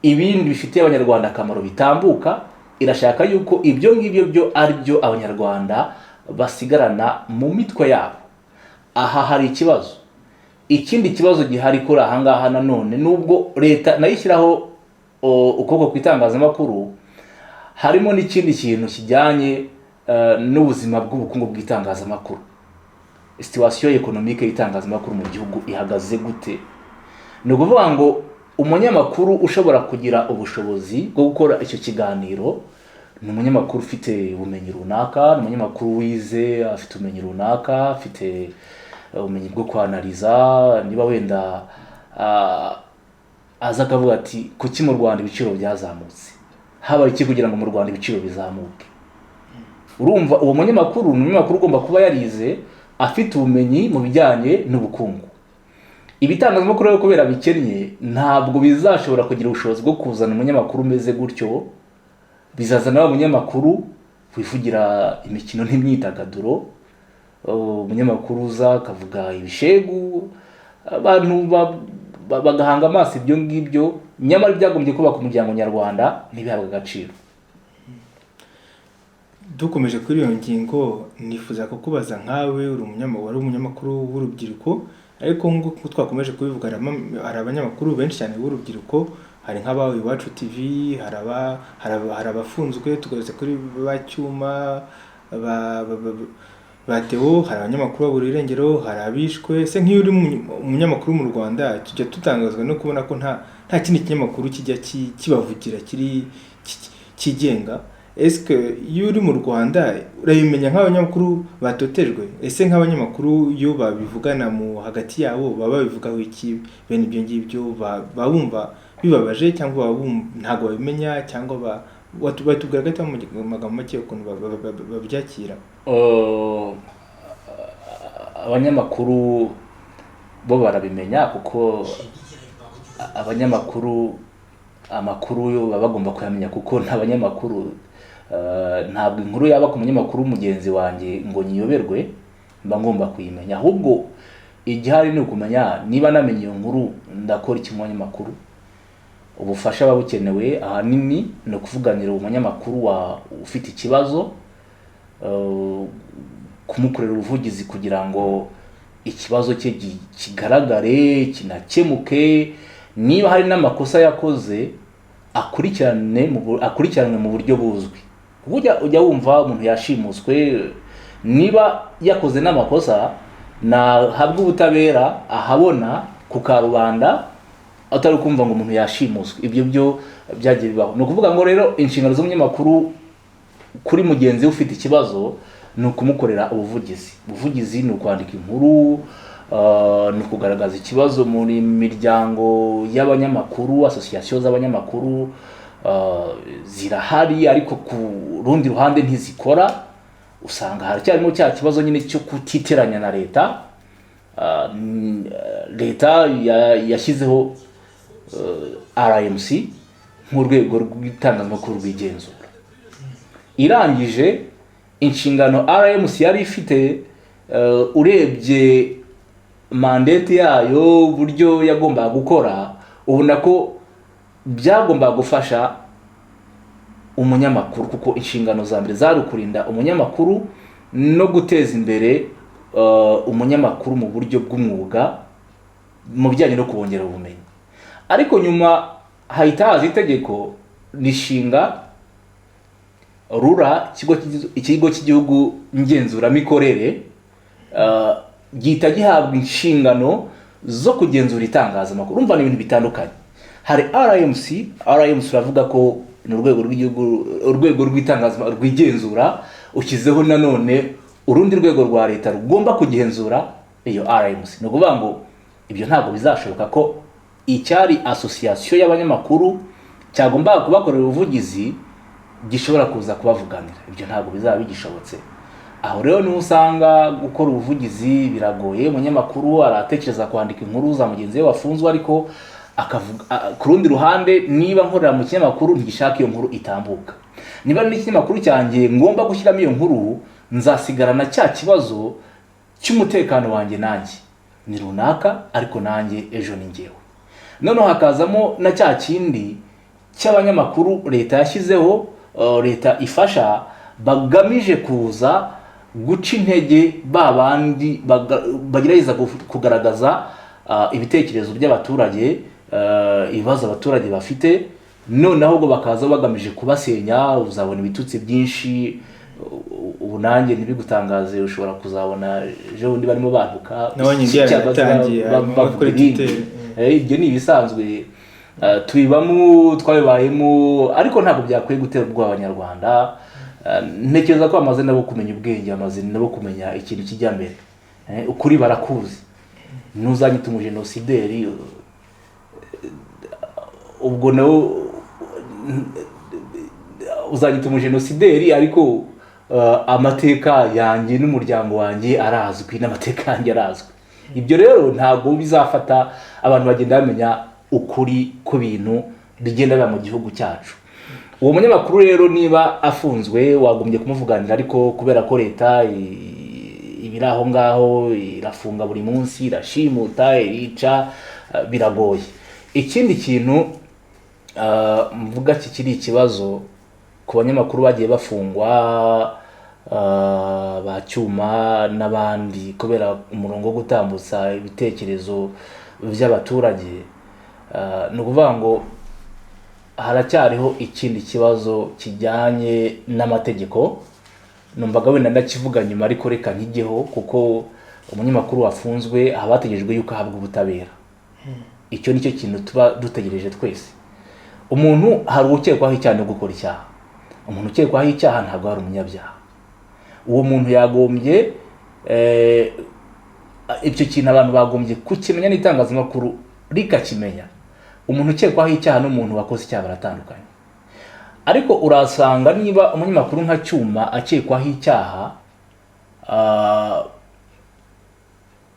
ibindi bifitiye abanyarwanda akamaro bitambuka. Irashaka yuko ibyo ngibyo byo ari byo abanyarwanda basigarana mu mitwe yabo. Aha hari ikibazo. Ikindi kibazo gihari kuri aha ngaha nanone, nubwo leta nayo ishyiraho ukuboko kw'itangazamakuru harimo n'ikindi kintu kijyanye n'ubuzima bw'ubukungu bw'itangazamakuru. Situation economique y'itangazamakuru mu gihugu ihagaze gute? Ni ukuvuga ngo umunyamakuru ushobora kugira ubushobozi bwo gukora icyo kiganiro ni umunyamakuru ufite ubumenyi runaka, ni umunyamakuru wize afite ubumenyi runaka, afite ubumenyi bwo kwanaliza, niba wenda aza akavuga ati kuki mu Rwanda ibiciro byazamutse, habaye iki kugira ngo mu Rwanda ibiciro bizamuke. Urumva uwo munyamakuru ni umunyamakuru ugomba kuba yarize afite ubumenyi mu bijyanye n'ubukungu. Ibitangazamakuru rero kubera bikennye ntabwo bizashobora kugira ubushobozi bwo kuzana umunyamakuru umeze gutyo. Bizazana umunyamakuru wivugira imikino n'imyidagaduro, umunyamakuru uza akavuga ibishegu, abantu bagahanga amaso ibyo ngibyo, nyamara byagombye kubaka umuryango nyarwanda ntibihabwe agaciro. Dukomeje kuri iyo ngingo, nifuza kukubaza nkawe uri umunyamakuru w'urubyiruko, ariko nk'uko twakomeje kubivuga hari abanyamakuru benshi cyane b'urubyiruko, hari nk'abawe Iwacu TV, hari abafunzwe, tugarutse kuri Bacyuma, Theo, hari abanyamakuru babura irengero, hari abishwe. Se nk'iyo uri umunyamakuru mu Rwanda tujya tutangazwa no kubona ko nta kindi kinyamakuru kijya kibavugira kigenga. Est-ce iyo uri mu Rwanda urabimenya nk'abanyamakuru batotejwe? Ese nk'abanyamakuru iyo babivugana mu hagati yabo baba babivugaho iki? Bene ibyo ngibyo babumva bibabaje cyangwa ntago babimenya, cyangwa batubwira gato mu magambo make ukuntu babyakira? Abanyamakuru bo barabimenya kuko abanyamakuru amakuru yo baba bagomba kuyamenya, kuko n'abanyamakuru ntabwo inkuru yaba ku munyamakuru mugenzi wanjye ngo nyiyoberwe, mba ngomba kuyimenya. Ahubwo igihari ni ukumenya niba namenye iyo nkuru ndakora iki mu banyamakuru. Ubufasha babukenewe ahanini no kuvuganira umunyamakuru ufite ikibazo, kumukorera ubuvugizi kugira ngo ikibazo cye kigaragare kinakemuke, niba hari n'amakosa yakoze akurikiranwe mu buryo buzwi. Ujya wumva umuntu yashimuswe, niba yakoze n'amakosa nahabwa ubutabera ahabona ku karubanda, atari kumva ngo umuntu yashimuswe. Ibyo byo byagiye bibaho. Ni ukuvuga ngo rero inshingano z'umunyamakuru kuri mugenzi ufite ikibazo ni ukumukorera ubuvugizi. Ubuvugizi ni ukwandika inkuru, ni ukugaragaza ikibazo muri miryango y'abanyamakuru, association z'abanyamakuru zirahari, ariko ku rundi ruhande ntizikora. Usanga haracyarimo cya kibazo nyine cyo kutiteranya na leta. Leta yashyizeho RMC nk'urwego rw'itangazamakuru rw'igenzura. Irangije inshingano RMC yari ifite, urebye mandate yayo buryo yagombaga gukora, ubona ko byagombaga gufasha umunyamakuru, kuko inshingano za mbere zari kurinda umunyamakuru no guteza imbere umunyamakuru mu buryo bw'umwuga mu bijyanye no kubongera ubumenyi. Ariko nyuma hahita haza itegeko rishinga RURA, ikigo cy'igihugu ngenzuramikorere, gihita gihabwa inshingano zo kugenzura itangazamakuru. Urumva ni ibintu bitandukanye. Hari RMC uravuga ko ni urwego rw'itangazamakuru rwigenzura, ukizeho nanone urundi rwego rwa leta rugomba kugenzura iyo RMC. Ni ukuvuga ngo ibyo ntabwo bizashoboka ko icyari association y'abanyamakuru cyagombaga kubakorera ubuvugizi gishobora kuza kubavuganira. Ibyo ntabwo bizaba bigishobotse. Aho rero niho usanga gukora ubuvugizi biragoye. Umunyamakuru aratekereza kwandika inkuru za mugenzi we wafunzwe, ariko akavuga ku rundi ruhande, niba nkorera mu kinyamakuru ntigishaka iyo nkuru itambuka, niba n'ikinyamakuru cyanjye ngomba gushyiramo iyo nkuru, nzasigarana cya kibazo cy'umutekano wanjye nanjye ni runaka, ariko nanjye ejo ni njyewe. Noneho hakazamo na cya kindi cy'abanyamakuru leta yashyizeho, leta ifasha, bagamije kuza guca intege babandi bagerageza kugaragaza ibitekerezo by'abaturage, ibibazo abaturage bafite, none ahubwo bakaza bagamije kubasenya. Uzabona ibitutsi byinshi. Ubu nanjye ntibigutangaze, ushobora kuzabona ejo bundi barimo bantuka ibyo ni ibisanzwe, tubibamo, twabibayemo, ariko ntabwo byakwiye gutera ubwoba Abanyarwanda. Ntekereza ko bamaze nabo kumenya ubwenge, bamaze nabo kumenya ikintu kijya mbere. Ukuri barakuzi. Ntuzanyita umujenosideri, ubwo nawe uzanyita umujenosideri, ariko amateka yanjye n'umuryango wanjye arazwi, n'amateka yanjye arazwi. Ibyo rero ntabwo bizafata abantu bagenda bamenya ukuri ku bintu bigenda biba mu gihugu cyacu. Uwo munyamakuru rero niba afunzwe wagombye kumuvuganira, ariko kubera ko leta ibiri aho ngaho irafunga buri munsi, irashimuta, irica, biragoye. Ikindi kintu mvuga kikiri ikibazo ku banyamakuru bagiye bafungwa, ba Cyuma n'abandi, kubera umurongo wo gutambutsa ibitekerezo by'abaturage, ni ukuvuga ngo haracyariho ikindi kibazo kijyanye n'amategeko. Numvaga wenda ndakivuga nyuma, ariko reka nkigeho, kuko umunyamakuru wafunzwe haba hategerejwe yuko ahabwa ubutabera. Icyo nicyo kintu tuba dutegereje twese. Umuntu hari ukekwaho icyaha no gukora icyaha. Umuntu ukekwaho icyaha ntabwo ari umunyabyaha. Uwo muntu yagombye, icyo kintu abantu bagombye kukimenya, n'itangazamakuru rikakimenya. Umuntu ukekwaho icyaha n'umuntu wakoze icyaha baratandukanye. Ariko urasanga niba umunyamakuru nka Cyuma akekwaho icyaha,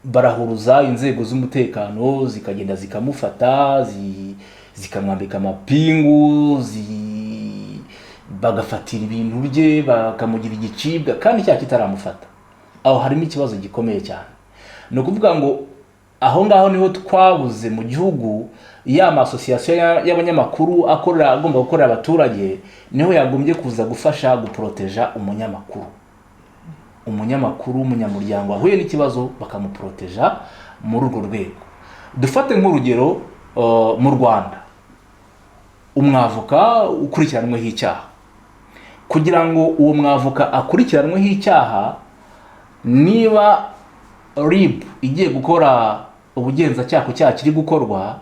barahuruza inzego z'umutekano zikagenda zikamufata, zikamwambika amapingu, bagafatira ibintu bye, bakamugira igicibwa, kandi icyaha kitaramufata. Aho harimo ikibazo gikomeye cyane. Ni ukuvuga ngo aho ngaho niho twabuze mu gihugu ya masosiyasiyo y'abanyamakuru agomba gukorera abaturage, niho yagombye kuza gufasha guproteja umunyamakuru. Umunyamuryango ahuye n'ikibazo bakamuproteja muri urwo rwego. Dufate nk'urugero, mu Rwanda umwavoka ukurikiranweho icyaha, kugira ngo uwo mwavoka akurikiranweho icyaha, niba RIB igiye gukora ubugenzacyaha ku cyaha kiri gukorwa,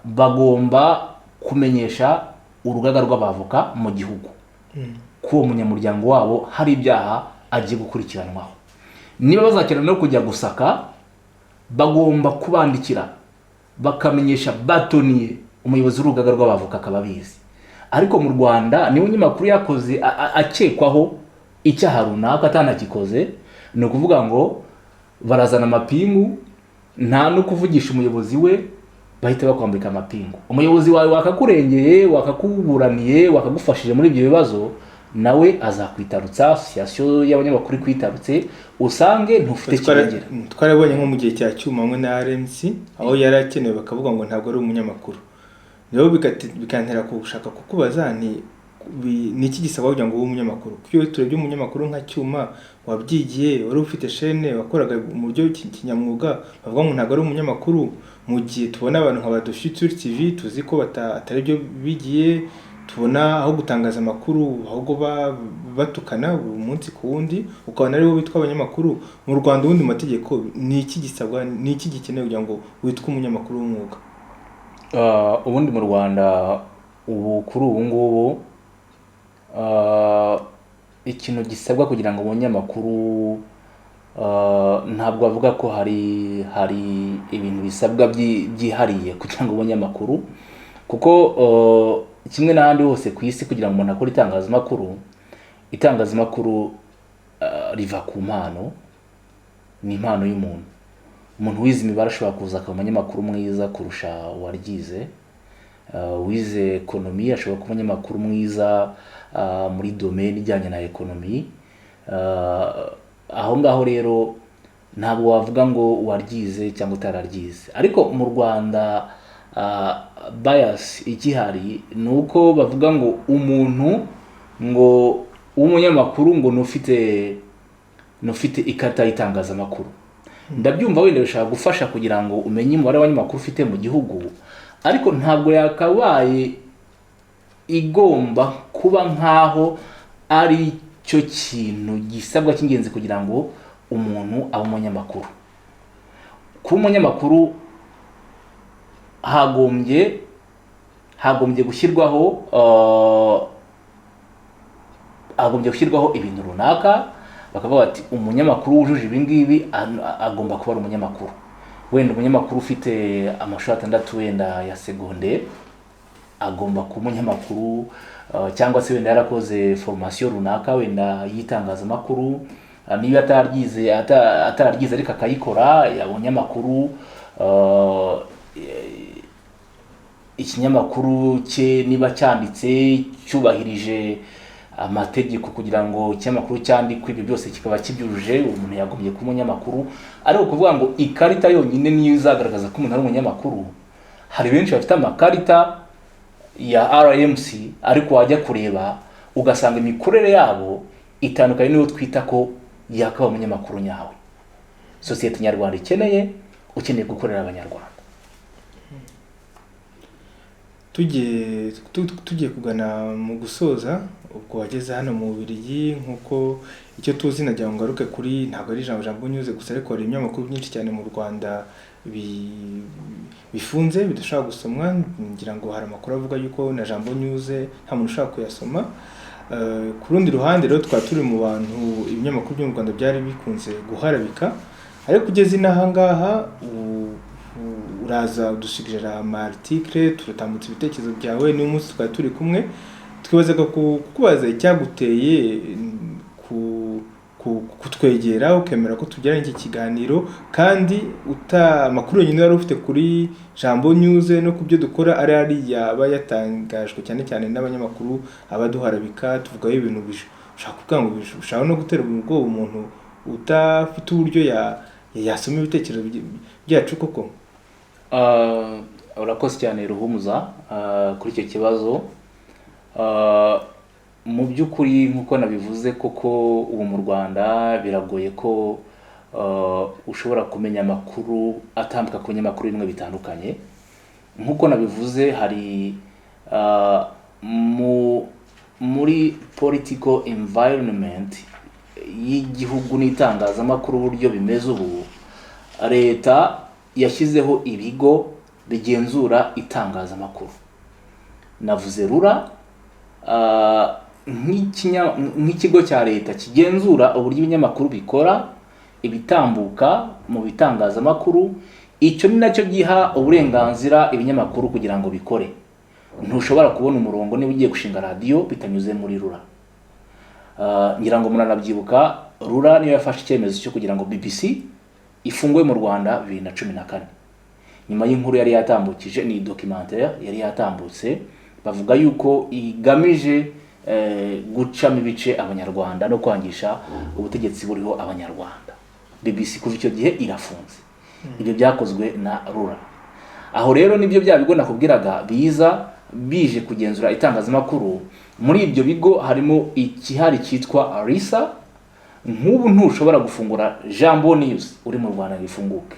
bagomba kumenyesha urugaga rw'abavoka mu gihugu ko uwo munyamuryango wabo hari ibyaha agiye gukurikiranwaho. Niba bazakenera no kujya gusaka, bagomba kubandikira bakamenyesha batoniye umuyobozi w'urugaga rw'abavoka akababizi. Ariko mu Rwanda niwe umunyamakuru yakoze akekwaho icyaha runaka atanakikoze, ni ukuvuga ngo barazana amapingu, nta no kuvugisha umuyobozi we, bahita bakwambika amapingu. Umuyobozi wawe wakakurengeye, wakakuburaniye, wakagufashije muri ibyo bibazo, nawe azakwitarutsa, asosiyasiyo y'abanyamakuru kwitarutse, usange ntufite kirengera. Twarabonye nko mu gihe cya Cyuma hamwe na RMC, aho yari akenewe bakavuga ngo ntabwo ari umunyamakuru. Rero bikantera gushaka kukubaza ni iki gisaba kugira ngo ube umunyamakuru? Kuko iyo turebye umunyamakuru nka Cyuma wabyigiye, wari ufite chaîne, wakoraga mu buryo kinyamwuga, bavuga ngo ntabwo ari umunyamakuru. Mu gihe tubona abantu nka Badufite TV, tuzi ko atari byo bigiye, tubona aho gutangaza amakuru ahubwo batukana umunsi ku wundi, ukabona ari bo bitwa abanyamakuru. Mu Rwanda ubundi mategeko ni iki gisabwa, ni iki gikenewe kugira ngo witwe umunyamakuru w'umwuga? Ubundi mu Rwanda ubu kuri ubu ngubu, ikintu gisabwa kugira ngo umunyamakuru, ntabwo avuga ko hari ibintu bisabwa byihariye kugira ngo umunyamakuru, kuko kimwe n'ahandi hose ku isi kugira ngo umuntu akore itangazamakuru riva ku mpano. Ni impano y'umuntu. Umuntu wize imibare ashobora kuza akaba umunyamakuru mwiza kurusha uwaryize. Wize ekonomi ashobora kuba umunyamakuru mwiza muri domaine ijyanye na ekonomi. Aho ngaho rero ntabwo wavuga ngo waryize cyangwa utararyize. Ariko mu Rwanda bias igihari ni uko bavuga ngo umuntu ngo umunyamakuru ngo nufite ikarita y'itangazamakuru. Ndabyumva wenda bishaka gufasha kugira ngo umenye umubare w'abanyamakuru ufite mu gihugu, ariko ntabwo yakabaye igomba kuba nk'aho ari cyo kintu gisabwa cy'ingenzi kugira ngo umuntu abe umunyamakuru. Kuba umunyamakuru hagombye gushyirwaho ibintu runaka, bakavuga bati umunyamakuru wujuje ibi ngibi agomba kuba ari umunyamakuru. Wenda umunyamakuru ufite amashuri 6 wenda ya segonderi agomba kuba umunyamakuru, cyangwa se wenda yarakoze formation runaka wenda y'itangazamakuru, niba atararyize ariko akayikora umunyamakuru. Ikinyamakuru cye niba cyanditse cyubahirije amategeko kugira ngo ikinyamakuru cyandikwe, ibyo byose kikaba kibyujuje, umuntu yagombye kuba umunyamakuru. Ariko kuvuga ngo ikarita yonyine niyo izagaragaza ko umuntu ari umunyamakuru, hari benshi bafite amakarita ya RMC ariko wajya kureba ugasanga imikorere yabo itandukanye niyo twita ko yakaba umunyamakuru nyawe sosiyete nyarwanda ukeneye gukorera abanyarwanda. tugiye kugana mu gusoza, ubwo wageze hano mu Bubiligi, nkuko icyo tuzi nagira ngo ngaruke kuri, ntabwo ari Jambo News gusa ariko hari ibinyamakuru byinshi cyane mu Rwanda bifunze bidashobora gusomwa. Ngira ngo hari amakuru avuga yuko na Jambo News nta muntu ushaka kuyasoma. Ku rundi ruhande rero twari turi mu bantu ibinyamakuru byo mu Rwanda byari bikunze guharabika, ariko ugeze inaha ngaha uraza udushikira ama article, turatambutsa ibitekerezo byawe. Ni umunsi twari turi kumwe, twibazaga kukubaza icyaguteye kutwegera ukemera ko tujyana iki kiganiro, kandi amakuru yonyine wari ufite kuri Jambo News no kubyo dukora ari yaba yatangajwe cyane cyane n'abanyamakuru abaduharabika, tuvugaho ibintu ushaka kuvuga ngo ushaka no gutera ubwoba umuntu utafite uburyo yasoma ibitekerezo byacu. Koko urakoze cyane Ruhumuza kuri icyo kibazo. Mu by'ukuri nk'uko nabivuze, koko ubu mu Rwanda biragoye ko ushobora kumenya amakuru atambuka ku binyamakuru bimwe bitandukanye. Nk'uko nabivuze, hari muri political environment y'igihugu n'itangazamakuru uburyo bimeze ubu, leta yashyizeho ibigo bigenzura itangazamakuru. Navuze RURA nk'ikigo cya leta kigenzura uburyo ibinyamakuru bikora, ibitambuka mu bitangazamakuru. Icyo ni nacyo giha uburenganzira ibinyamakuru kugira ngo bikore. Ntushobora kubona umurongo niba ugiye gushinga radio bitanyuze muri RURA. Ngira ngo muranabyibuka, RURA niyo yafashe icyemezo cyo kugira ngo BBC ifungwe mu Rwanda 2014 nyuma y'inkuru yari yatambukije, ni documentaire yari yatambutse, bavuga yuko igamije gucamo ibice abanyarwanda no kwangisha ubutegetsi buriho abanyarwanda. BBC kuva icyo gihe irafunze. Ibyo byakozwe na RURA. Aho rero nibyo bya bigo nakubwiraga bije kugenzura itangazamakuru. Muri ibyo bigo harimo ikihari cyitwa RISA. Nk'ubu ntushobora gufungura Jambo News uri mu Rwanda gifunguke.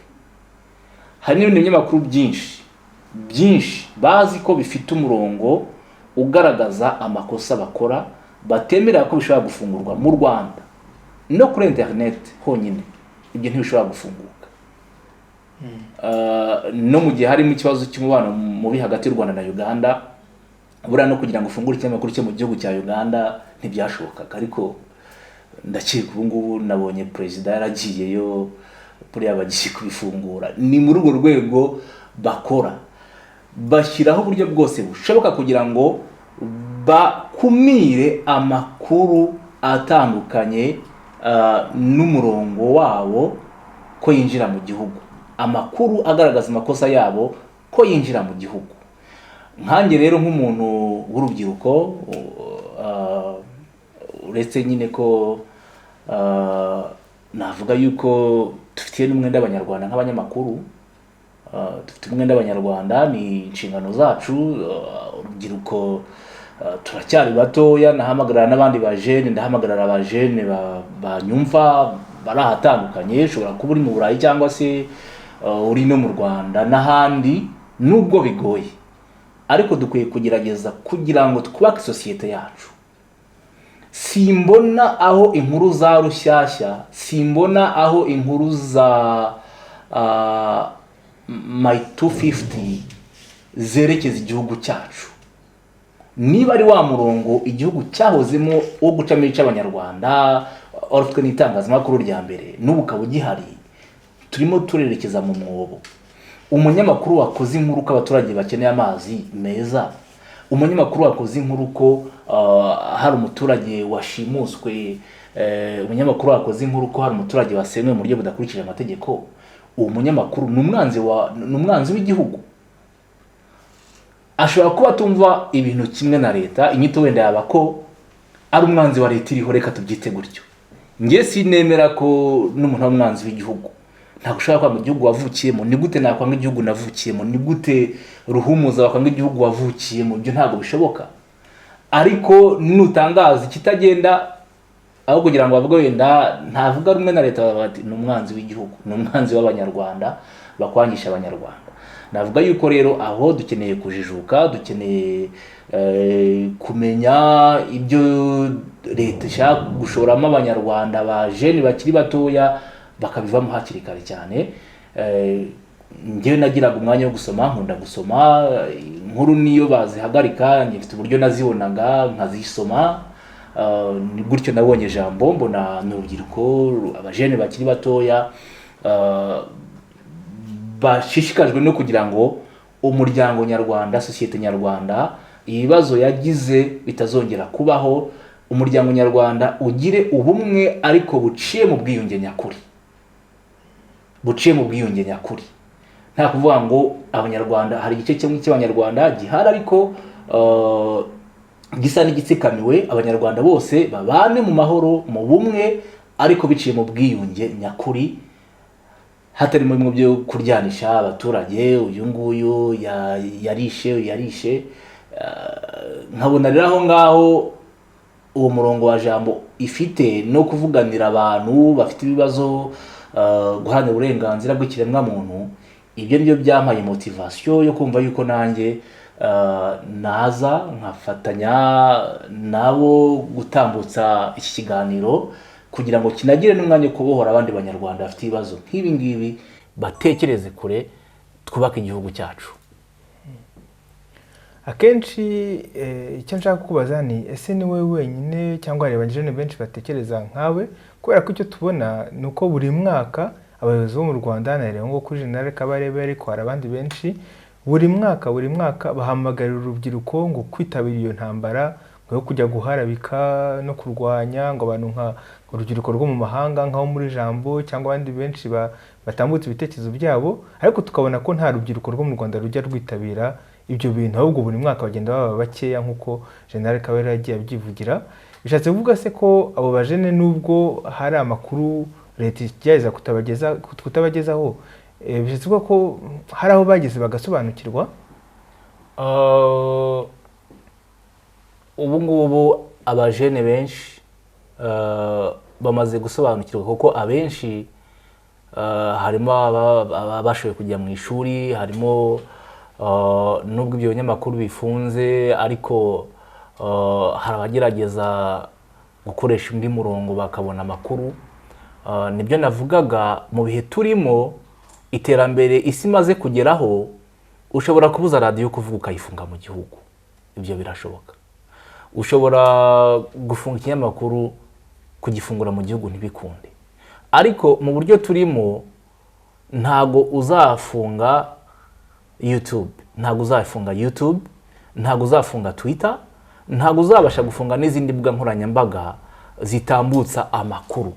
Hari n'ibindi binyamakuru byinshi bazi ko bifite umurongo ugaragaza amakosa bakora, batemera ko bishobora gufungurwa mu Rwanda no kuri internet honyine. Ibyo ntibishobora gufunguka. No mu gihe harimo ikibazo cy'umubano mubi hagati y'u Rwanda na Uganda, buriya no kugira ngo ufungure ikinyamakuru cyo mu gihugu cya Uganda ntibyashobokaga. Ariko ndakeka ubu ngubu nabonye perezida yaragiyeyo, buriya bagiye kubifungura. Ni muri urwo rwego bakora, bashyiraho uburyo bwose bushoboka kugira ngo bakumire amakuru atandukanye n'umurongo wabo ko yinjira mu gihugu, amakuru agaragaza amakosa yabo ko yinjira mu gihugu. Nkanjye rero nk'umuntu w'urubyiruko, uretse nyine ko navuga yuko dufitiye n'umwenda abanyarwanda nk'abanyamakuru, dufite umwenda abanyarwanda, ni inshingano zacu. Urubyiruko turacyari batoya, nahamagarira n'abandi bajene, ndahamagarira abajene banyumva bari ahatandukanye, ushobora kuba uri mu Burayi cyangwa se uri no mu Rwanda n'ahandi. nubwo bigoye, ariko dukwiye kugerageza kugira ngo twubake sosiyete yacu. Simbona aho inkuru za Rushyashya, simbona aho inkuru za My 250 zerekeza igihugu cyacu. Niba ari wa murongo igihugu cyahozemo wo gucamo ibice abanyarwanda, orutwe n'itangazamakuru rya mbere, n'ubu ukaba ugihari, turimo turerekeza mu mwobo. Umunyamakuru wakoze inkuru ko abaturage bakeneye amazi meza, umunyamakuru wakoze inkuru ko hari umuturage washimuswe, umunyamakuru wakoze inkuru ko hari umuturage wasenywe mu buryo budakurikije amategeko, uwo munyamakuru ni umwanzi w'igihugu. Ashobora kuba tumva ibintu kimwe na leta, inyito wenda yaba ko ari umwanzi wa leta iriho, reka tubyite gutyo. Ngiye sinemera ko n'umuntu ari umwanzi w'igihugu. Ntabwo ushobora kwanga igihugu wavukiyemo. Ni gute nakwanga igihugu navukiyemo? Ni gute Ruhumuza wakwanga igihugu wavukiyemo? Ibyo ntabwo bishoboka. Ariko nutangaza ikitagenda, aho kugira ngo bavuge wenda ntavuga rumwe na leta, bati ni umwanzi w'igihugu, ni umwanzi w'abanyarwanda, bakwangisha abanyarwanda. Navuga yuko rero aho dukeneye kujijuka, dukeneye kumenya ibyo leta ishaka gushoramo abanyarwanda ba jeni bakiri batoya, bakabivamo hakiri kare cyane. Ngewe nagiraga umwanya wo gusoma, nkunda gusoma inkuru, niyo bazihagarika njye mfite uburyo nazibonaga nkazisoma. Ni gutyo nabonye ijambo, mbona n'urubyiruko, abajene bakiri batoya bashishikajwe no kugira ngo umuryango nyarwanda, sosiyete nyarwanda, ibibazo yagize bitazongera kubaho. Umuryango nyarwanda ugire ubumwe ariko buciye mu bwiyunge nyakuri, buciye mu bwiyunge nyakuri. Nta kuvuga ngo abanyarwanda hari igice kimwe cy'abanyarwanda gihari ariko gisa n'igitsikamiwe. Abanyarwanda bose babane mu mahoro, mu bumwe, ariko biciye mu bwiyunge nyakuri, hatarimo bimwe byo kuryanisha abaturage, uyu nguyu yarishe. Nkabona rero aho ngaho uwo murongo wa jambo ifite no kuvuganira abantu bafite ibibazo, guharanira uburenganzira bw'ikiremwa muntu, ibyo nibyo byampaye motivation yo kumva yuko nanjye naza nkafatanya nabo gutambutsa iki kiganiro, kugira ngo kinagire n'umwanya kubohora abandi banyarwanda bafite ibibazo nk'ibi ngibi, batekereze kure, twubake igihugu cyacu. Akenshi icyo nshaka kukubaza ni ese ni wowe wenyine cyangwa hari abajene benshi batekereza nkawe? Kubera ko icyo tubona ni uko buri mwaka abayobozi bo mu Rwanda, nareba ngo kuri General Kabarebe ariko hari abandi benshi, buri mwaka bahamagarira urubyiruko ngo kwitabira iyo ntambara, ngo kujya guharabika no kurwanya, ngo abantu nka urubyiruko rwo mu mahanga nkaho muri Jambo cyangwa abandi benshi batambutse ibitekerezo byabo, ariko tukabona ko nta rubyiruko rwo mu Rwanda rujya rwitabira ibyo bintu, ahubwo buri mwaka bagenda baba bakeya nk'uko General Kabarebe yagiye abyivugira. Bishatse kuvuga se ko abo bajene nubwo hari amakuru leta igerageza kutabagezaho, bishatse kuvuga ko hari aho bageze bagasobanukirwa? Ubu ngubu abajene benshi bamaze gusobanukirwa, kuko abenshi harimo abashoboye kujya mu ishuri, harimo nubwo ibyo binyamakuru bifunze, ariko hari abagerageza gukoresha undi murongo bakabona amakuru. Nibyo navugaga, mu bihe turimo iterambere isi maze kugeraho, ushobora kubuza radio kuvuga ukayifunga mu gihugu, ibyo birashoboka. Ushobora gufunga ikinyamakuru kugifungura mu gihugu ntibikunde, ariko mu buryo turimo ntago uzafunga YouTube, ntago uzafunga YouTube, ntago uzafunga Twitter, ntago uzabasha gufunga n'izindi mbuga nkoranyambaga zitambutsa amakuru.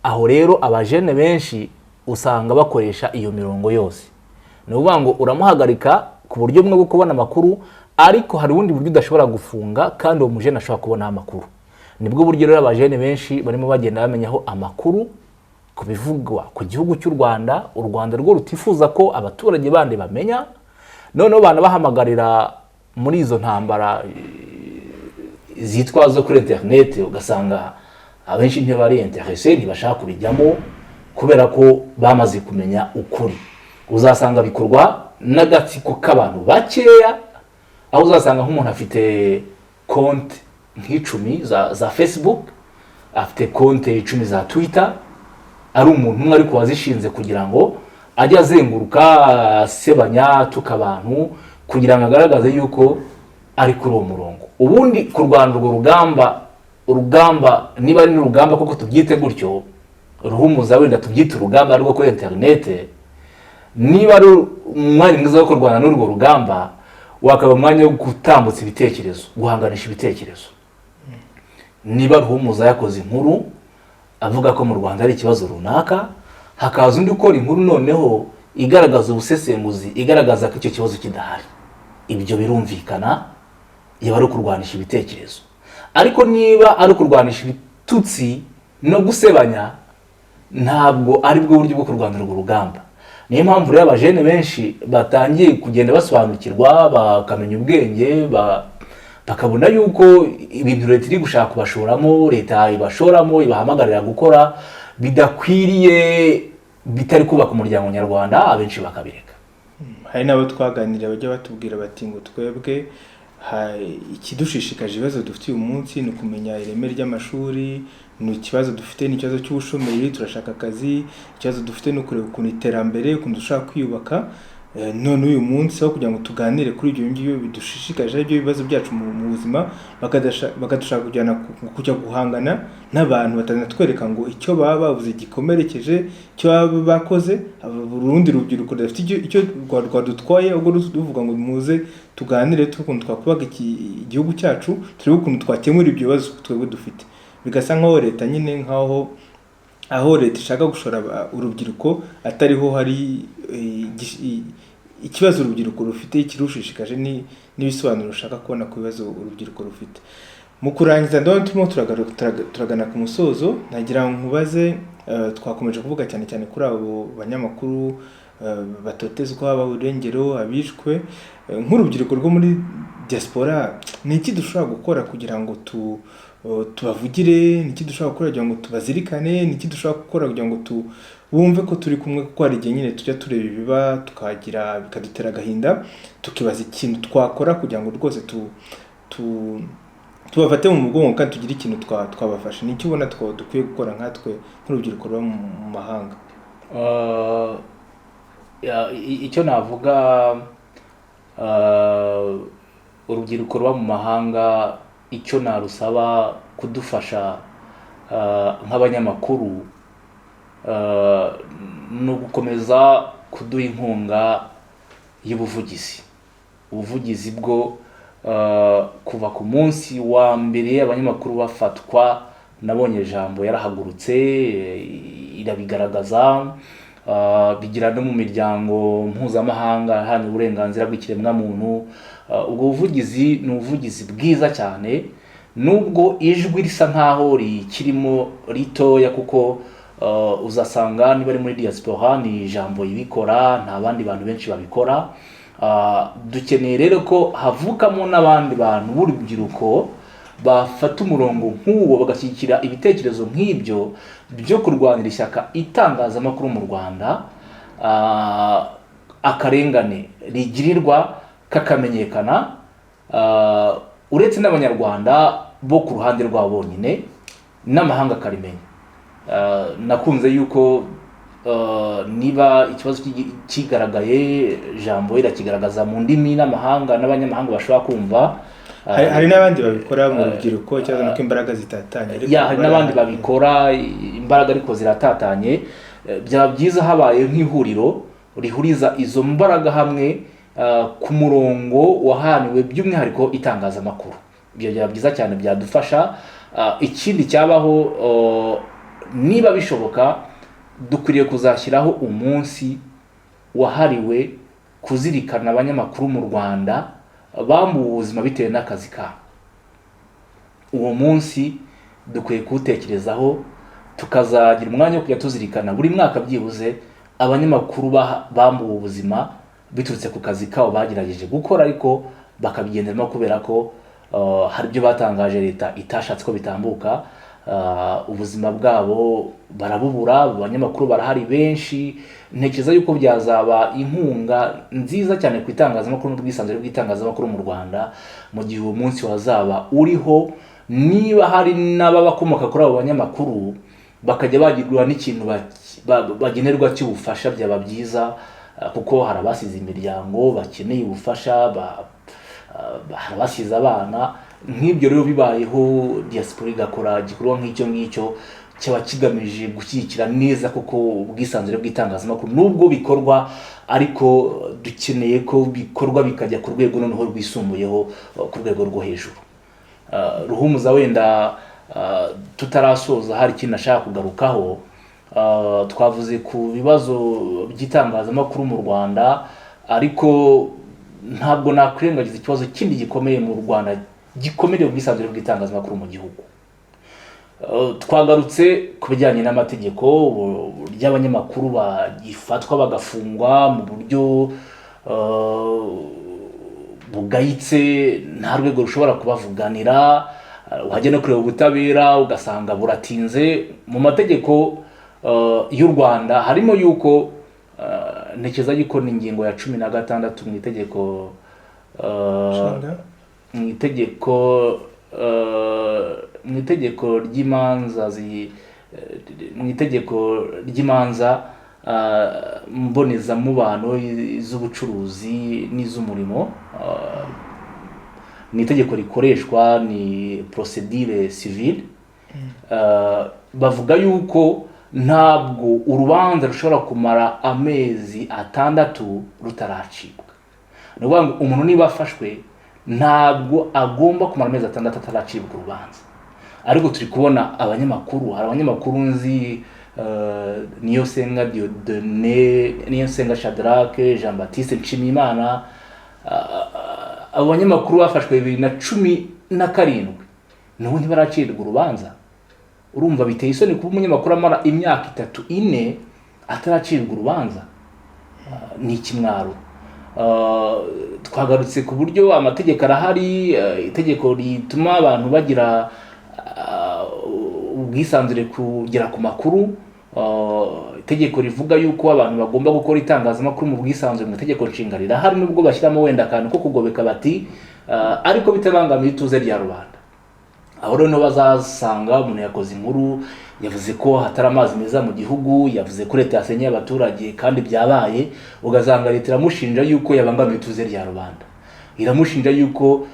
Aho rero abajene benshi usanga bakoresha iyo mirongo yose. Ni ukuvuga ngo uramuhagarika ku buryo bumwe bwo kubona amakuru, ariko hari ubundi buryo udashobora gufunga kandi uwo mujene ashobora kubona amakuru. Nibwo buryo rero abajene benshi barimo bagenda bamenyaho amakuru ku bivugwa ku gihugu cy'u Rwanda. U Rwanda rwo rutifuza ko abaturage bandi bamenya, noneho bana bahamagarira muri izo ntambara zitwa zo kuri internet, ugasanga abenshi ntibari interesse, ntibashaka kubijyamo kubera ko bamaze kumenya ukuri. Uzasanga bikorwa n'agatsiko k'abantu bakeya, aho uzasanga nk'umuntu afite konti nk'icumi za Facebook, afite konti 10 za Twitter, ari umuntu umwe ariko wazishinze kugira ngo ajye azenguruka asebanya tuka abantu kugira ngo agaragaze yuko ari kuri uwo murongo. Ubundi kurwana urwo urugamba niba ari n'urugamba koko tubyite gutyo, ruhumuza wenda tubyite urugamba rwo kuri internet, niba ari umwanya mwiza wo kurwana n'urwo rugamba, wakaba umwanya wo gutambutsa ibitekerezo, guhanganisha ibitekerezo. Niba ruhumuza yakoze inkuru avuga ko mu Rwanda ari ikibazo runaka, hakaza undi ukora inkuru noneho igaragaza ubusesenguzi, igaragaza ko icyo kibazo kidahari, ibyo birumvikana, yaba ari kurwanisha ibitekerezo. Ariko niba ari kurwanisha ibitutsi no gusebanya, ntabwo ari bwo buryo bwo kurwanira urwo rugamba. Niyo mpamvu rero abajene benshi batangiye kugenda basobanukirwa, bakamenya ubwenge, bakabona yuko ibintu leta iri gushaka kubashoramo, leta ibashoramo, ibahamagarira gukora bidakwiriye, bitari kubaka umuryango nyarwanda, abenshi bakabireka. Hari nabo twaganira bajya batubwira bati ngo twebwe ikidushishikaje ibibazo dufite uyu munsi ni ukumenya ireme ry'amashuri, ni ikibazo dufite ni ikibazo cy'ubushomeri, turashaka akazi, ikibazo dufite no kureba ukuntu iterambere, ukuntu dushaka kwiyubaka. None uyu munsi aho kugira ngo tuganire kuri ibyo ngibyo bidushishikaje ibyo bibazo byacu mu buzima, bakadushaka kujya guhangana n'abantu batanatwereka ngo icyo baba bavuze gikomerekeje, icyo baba bakoze. Urundi rubyiruko rufite icyo rwadutwaye, ubwo ruvuga ngo muze tuganire tukuntu twakubaka igihugu cyacu, turebe ukuntu twakemura ibyo bibazo twebwe dufite. Bigasa nkaho leta nyine aho leta ishaka gushora urubyiruko atariho hari ikibazo urubyiruko rufite kirushishikaje n'ibisobanuro ushaka kubona ku bibazo urubyiruko rufite. Mu kurangiza ndabona turimo turagana ku musozo, nagira ngo nkubaze, twakomeje kuvuga cyane cyane kuri abo banyamakuru batotezwa, ababurengero, abishwe. Nk'urubyiruko rwo muri diaspora, ni iki dushobora gukora kugira ngo tubavugire, ni iki dushobora gukora kugira ngo tubazirikane, ni iki dushobora gukora kugira ngo bumve ko turi kumwe, kuko hari igihe nyine tujya tureba ibiba tukagira bikadutera agahinda, tukibaza ikintu twakora kugira ngo rwose tubafate mu mugongo kandi tugire ikintu twabafasha. Ni iki ubona dukwiye gukora nkatwe nk'urubyiruko ruba mu mahanga? Icyo navuga, urubyiruko ruba mu mahanga, icyo narusaba kudufasha nk'abanyamakuru ni ugukomeza kuduha inkunga y'ubuvugizi. Ubuvugizi bwo kuva ku munsi wa mbere abanyamakuru bafatwa, nabonye ijambo yarahagurutse irabigaragaza, bigira no mu miryango mpuzamahanga hano uburenganzira bw'ikiremwamuntu. Ubwo buvugizi ni ubuvugizi bwiza cyane, nubwo ijwi risa nkaho rikirimo ritoya, kuko uzasanga niba ari muri diaspora ni ijambo ibikora, nta bandi bantu benshi babikora. Dukeneye rero ko havukamo n'abandi bantu b'urubyiruko bafata umurongo nk'uwo, bagashyigikira ibitekerezo nk'ibyo byo kurwanira ishyaka itangazamakuru mu Rwanda, akarengane rigirirwa kakamenyekana, uretse n'abanyarwanda bo ku ruhande rwabo bonyine, n'amahanga akarimenya. Nakunze yuko niba ikibazo kigaragaye, jambo irakigaragaza mu ndimi n'amahanga, n'abanyamahanga bashobora kumva. Hari n'abandi babikora mu rubyiruko, cyangwa nuko imbaraga zitatanye. Hari n'abandi babikora imbaraga ariko ziratatanye. Byaba byiza habaye nk'ihuriro rihuriza izo mbaraga hamwe ku murongo wahaniwe by'umwihariko itangazamakuru. Ibyo byaba byiza cyane, byadufasha. Ikindi cyabaho, niba bishoboka, dukwiriye kuzashyiraho umunsi wahariwe kuzirikana abanyamakuru mu Rwanda bambuwe ubuzima bitewe n'akazi kabo. Uwo munsi dukwiye kuwutekerezaho, tukazagira umwanya wo kujya tuzirikana buri mwaka byibuze abanyamakuru bambuwe ubuzima biturutse ku kazi kabo bagerageje gukora, ariko bakabigenderamo kubera ko hari ibyo batangaje leta itashatse ko bitambuka. ubuzima bwabo barabubura, abanyamakuru barahari benshi. Ntekereza yuko byazaba inkunga nziza cyane ku itangazamakuru n'ubwisanzure bw'itangazamakuru mu Rwanda mu gihe uwo munsi wazaba uriho. Niba hari n'ababakomoka kuri abo banyamakuru bakajya bagirwa n'ikintu bagenerwa cy'ubufasha, byaba byiza, kuko hari abasize imiryango bakeneye ubufasha, hari abasize abana. Nk'ibyo rero bibayeho, diaspora igakora igikorwa nk'icyo ngicyo cyaba kigamije gushyigikira neza kuko ubwisanzure bw'itangazamakuru nubwo bikorwa, ariko dukeneye ko bikorwa bikajya ku rwego noneho rwisumbuyeho, ku rwego rwo hejuru. Ruhumuza, wenda tutarasoza hari ikintu nashaka kugarukaho. Twavuze ku bibazo by'itangazamakuru mu Rwanda, ariko ntabwo nakwirengagiza ikibazo kindi gikomeye mu Rwanda, gikomeye ubwisanzure bw'itangazamakuru mu gihugu. Twagarutse ku bijyanye n'amategeko ry'abanyamakuru bagifatwa bagafungwa mu buryo bugayitse, nta rwego rushobora kubavuganira. Wajya no kureba ubutabera ugasanga buratinze. Mu mategeko y'u Rwanda harimo yuko ntekereza yuko ni ingingo ya 16 mu itegeko mu itegeko ry'imanza mbonezamubano z'ubucuruzi n'iz'umurimo. Ni itegeko rikoreshwa, ni procedure civile. Bavuga yuko ntabwo urubanza rushobora kumara amezi 6 rutaracibwa. Ni ukuvuga ngo umuntu niba afashwe ntabwo agomba kumara amezi 6 ataracibwa urubanza. Ariko turi kubona abanyamakuru, hari abanyamakuru nzi, Niyosenga Dieudonné, Niyosenga Shadrach, Jean Baptiste Nshimiyimana. Abanyamakuru bafashwe 2017 n'ubu ntibaracibwa urubanza. Urumva biteye isoni kuba umunyamakuru amara imyaka 3-4 ataracibwa urubanza. Ni ikimwaro. Twagarutse ku buryo amategeko arahari, itegeko rituma abantu bagira ubwisanzure kugera ku makuru. Itegeko rivuga yuko abantu bagomba gukora itangazamakuru mu bwisanzure, mu itegeko nshinga rirahari, nubwo bashyiramo wenda akantu ko kugobeka bati ariko bitabangamiye ituze rya rubanda. Aho rero bazasanga umuntu yakoze inkuru, yavuze ko hatari amazi meza mu gihugu, yavuze ko leta yasenyeye abaturage kandi byabaye, ugasanga leta iramushinja yuko yabangamiye ituze rya rubanda, iramushinja yuko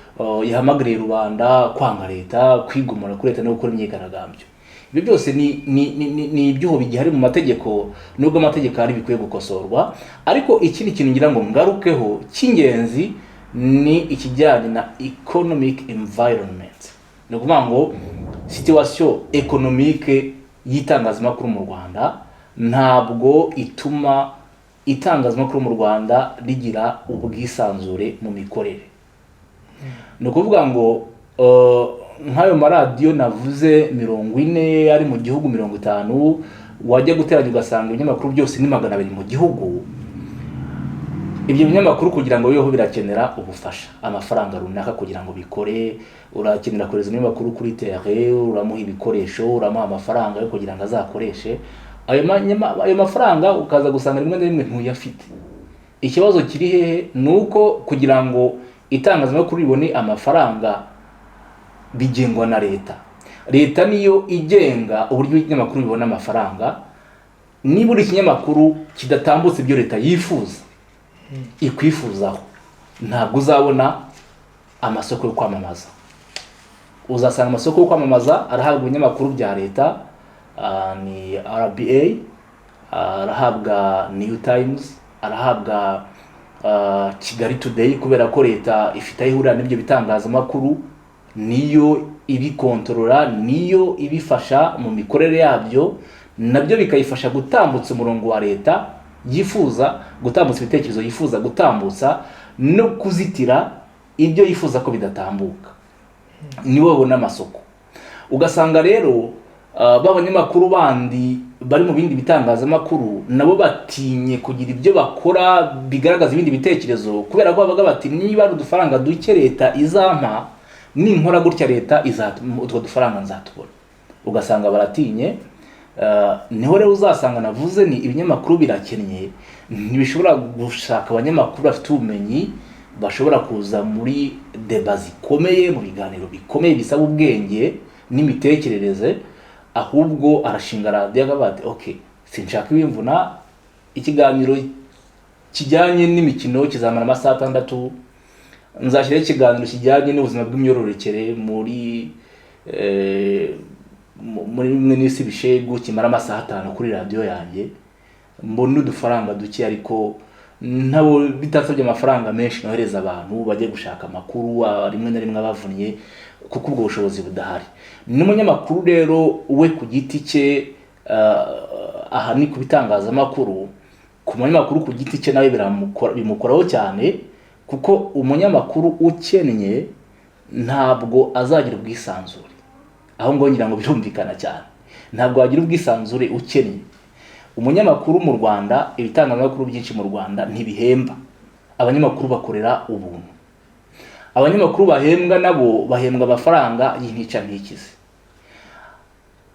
yahamagariye rubanda kwanga leta, kwigumura kuri leta no gukora imyigaragambyo. Ibyo byose ni ibyuho bigihari mu mategeko, nubwo amategeko ari bikwiye gukosorwa. Ariko ikindi kintu ngira ngo ngarukeho cy'ingenzi ni ikijyanye na economic environment. Ni ukuvuga ngo situation economique y'itangazamakuru mu Rwanda ntabwo ituma itangazamakuru mu Rwanda rigira ubwisanzure mu mikorere. Ni ukuvuga ngo nk'ayo maradiyo navuze 40 ari mu gihugu 50, wajya guteranya ugasanga ibinyamakuru byose ni 200 mu gihugu. Ibyo binyamakuru kugira ngo bibeho birakenera ubufasha, amafaranga runaka kugira ngo bikore. Urakenera kohereza ibinyamakuru kuri terre, uramuha ibikoresho, uramuha amafaranga yo kugira ngo azakoreshe. Ayo mafaranga ukaza gusanga rimwe na rimwe ntuyafite. Ikibazo kiri hehe? Nuko kugira ngo itangazamakuru ribone amafaranga bigengwa na leta. Leta niyo igenga uburyo ikinyamakuru bibona amafaranga. Niba uri ikinyamakuru kidatambutse ibyo leta yifuza, ikwifuzaho, ntabwo uzabona amasoko yo kwamamaza. Uzasanga amasoko yo kwamamaza arahabwa ibinyamakuru bya leta, ni RBA, arahabwa New Times, arahabwa Kigali Today, kubera ko leta ifite ihurira n'ibyo bitangazamakuru, niyo ibikontorora, niyo ibifasha mu mikorere yabyo, nabyo bikayifasha gutambutsa umurongo wa leta yifuza, gutambutsa ibitekerezo yifuza gutambutsa, no kuzitira ibyo yifuza ko bidatambuka. Nibo babona amasoko. Ugasanga rero b'abanyamakuru bandi bari mu bindi bitangazamakuru nabo batinye kugira ibyo bakora bigaragaza ibindi bitekerezo, kubera ko bavuga bati niba ari udufaranga duke leta izampa, ninkora gutya leta utwo dufaranga nzatubona. ugasanga baratinye. Niho rero uzasanga navuze ni ibinyamakuru birakennye, ntibishobora gushaka abanyamakuru bafite ubumenyi bashobora kuza muri deba zikomeye, mu biganiro bikomeye bisaba ubwenge n'imitekerereze, ahubwo arashinga radiyo akavuga ati okay, sinshaka ibimvuna, ikiganiro kijyanye n'imikino kizamara amasaha 6, nzashyiraho ikiganiro kijyanye n'ubuzima bw'imyororokere muri bimwe n'isi bishegu kimara amasaha 5 kuri radiyo yanjye, mbona udufaranga duke ariko ntabo bitasabye amafaranga menshi nohereza abantu bajye gushaka amakuru, rimwe na rimwe bavunnye kuko ubwo bushobozi budahari. N'umunyamakuru rero we ku giti cye, aha ni ku bitangazamakuru, ku munyamakuru ku giti cye nawe bimukoraho cyane, kuko umunyamakuru ukennye ntabwo azagira ubwisanzure. Aho ngo ngira ngo birumvikana cyane, ntabwo wagira ubwisanzure ukennye. Umunyamakuru mu Rwanda, ibitangazamakuru byinshi mu Rwanda ntibihemba, abanyamakuru bakorera ubuntu. Abanyamakuru bahembwa nabo bahembwa amafaranga y'intica ntikize.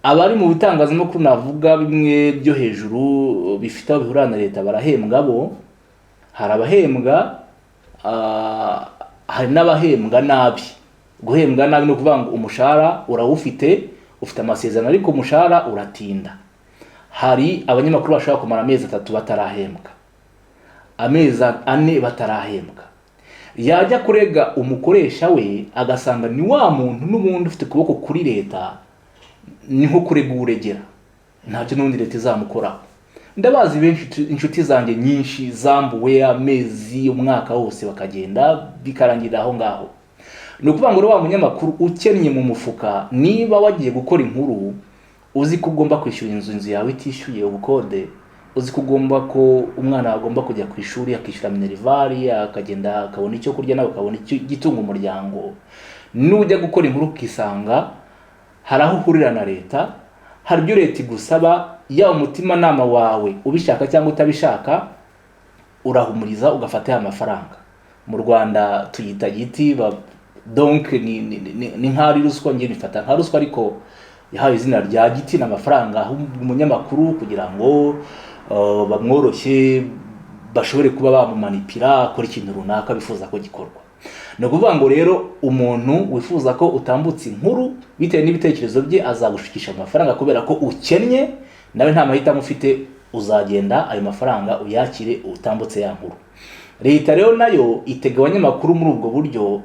Abari mu bitangazamakuru navuga bimwe byo hejuru bifite aho bihurana na leta barahembwa bo, hari abahembwa, hari n'abahembwa nabi. Guhembwa nabi no kuvuga ngo umushahara urawufite, ufite amasezerano ariko umushahara uratinda. Hari abanyamakuru bashaka kumara amezi 3 batarahembwa, amezi 4 batarahembwa. Yajya kurega umukoresha we agasanga ni wa muntu n'ubundi ufite kuboko kuri leta, niho kurega uregera, ntacyo n'undi leta izamukoraho. Ndabazi benshi inshuti zanjye nyinshi zambuwe amezi, umwaka wose bakagenda bikarangirira aho ngaho. Nukuvuga ngo wa munyamakuru ukennye mu mufuka, niba wagiye gukora inkuru uzi ko ugomba kwishyura inzu yawe itishyuye ubukode, uzi ko ugomba ko umwana agomba kujya ku ishuri akishyura minervari, akagenda akabona icyo kurya nawe akabona icyo gitunga umuryango, nujya gukora inkuru ukisanga hari aho uhurira na leta, hari ibyo leta igusaba, ya umutima nama wawe ubishaka cyangwa utabishaka urahumuriza ugafata ya mafaranga. Mu Rwanda tuyita giti, donc ni nk'ari ruswa, ngiye nifata nka ruswa ariko yahawe izina rya giti n'amafaranga umunyamakuru kugira ngo bamworoshye bashobore kuba bamumanipira akora ikintu runaka bifuza ko gikorwa. No kuvuga ngo rero umuntu wifuza ko utambutse inkuru bitewe n'ibitekerezo bye azagushikisha amafaranga kubera ko ukennye, nawe nta mahitamo ufite, uzagenda ayo mafaranga uyakire utambutse ya nkuru. Leta rero nayo itega abanyamakuru muri ubwo buryo,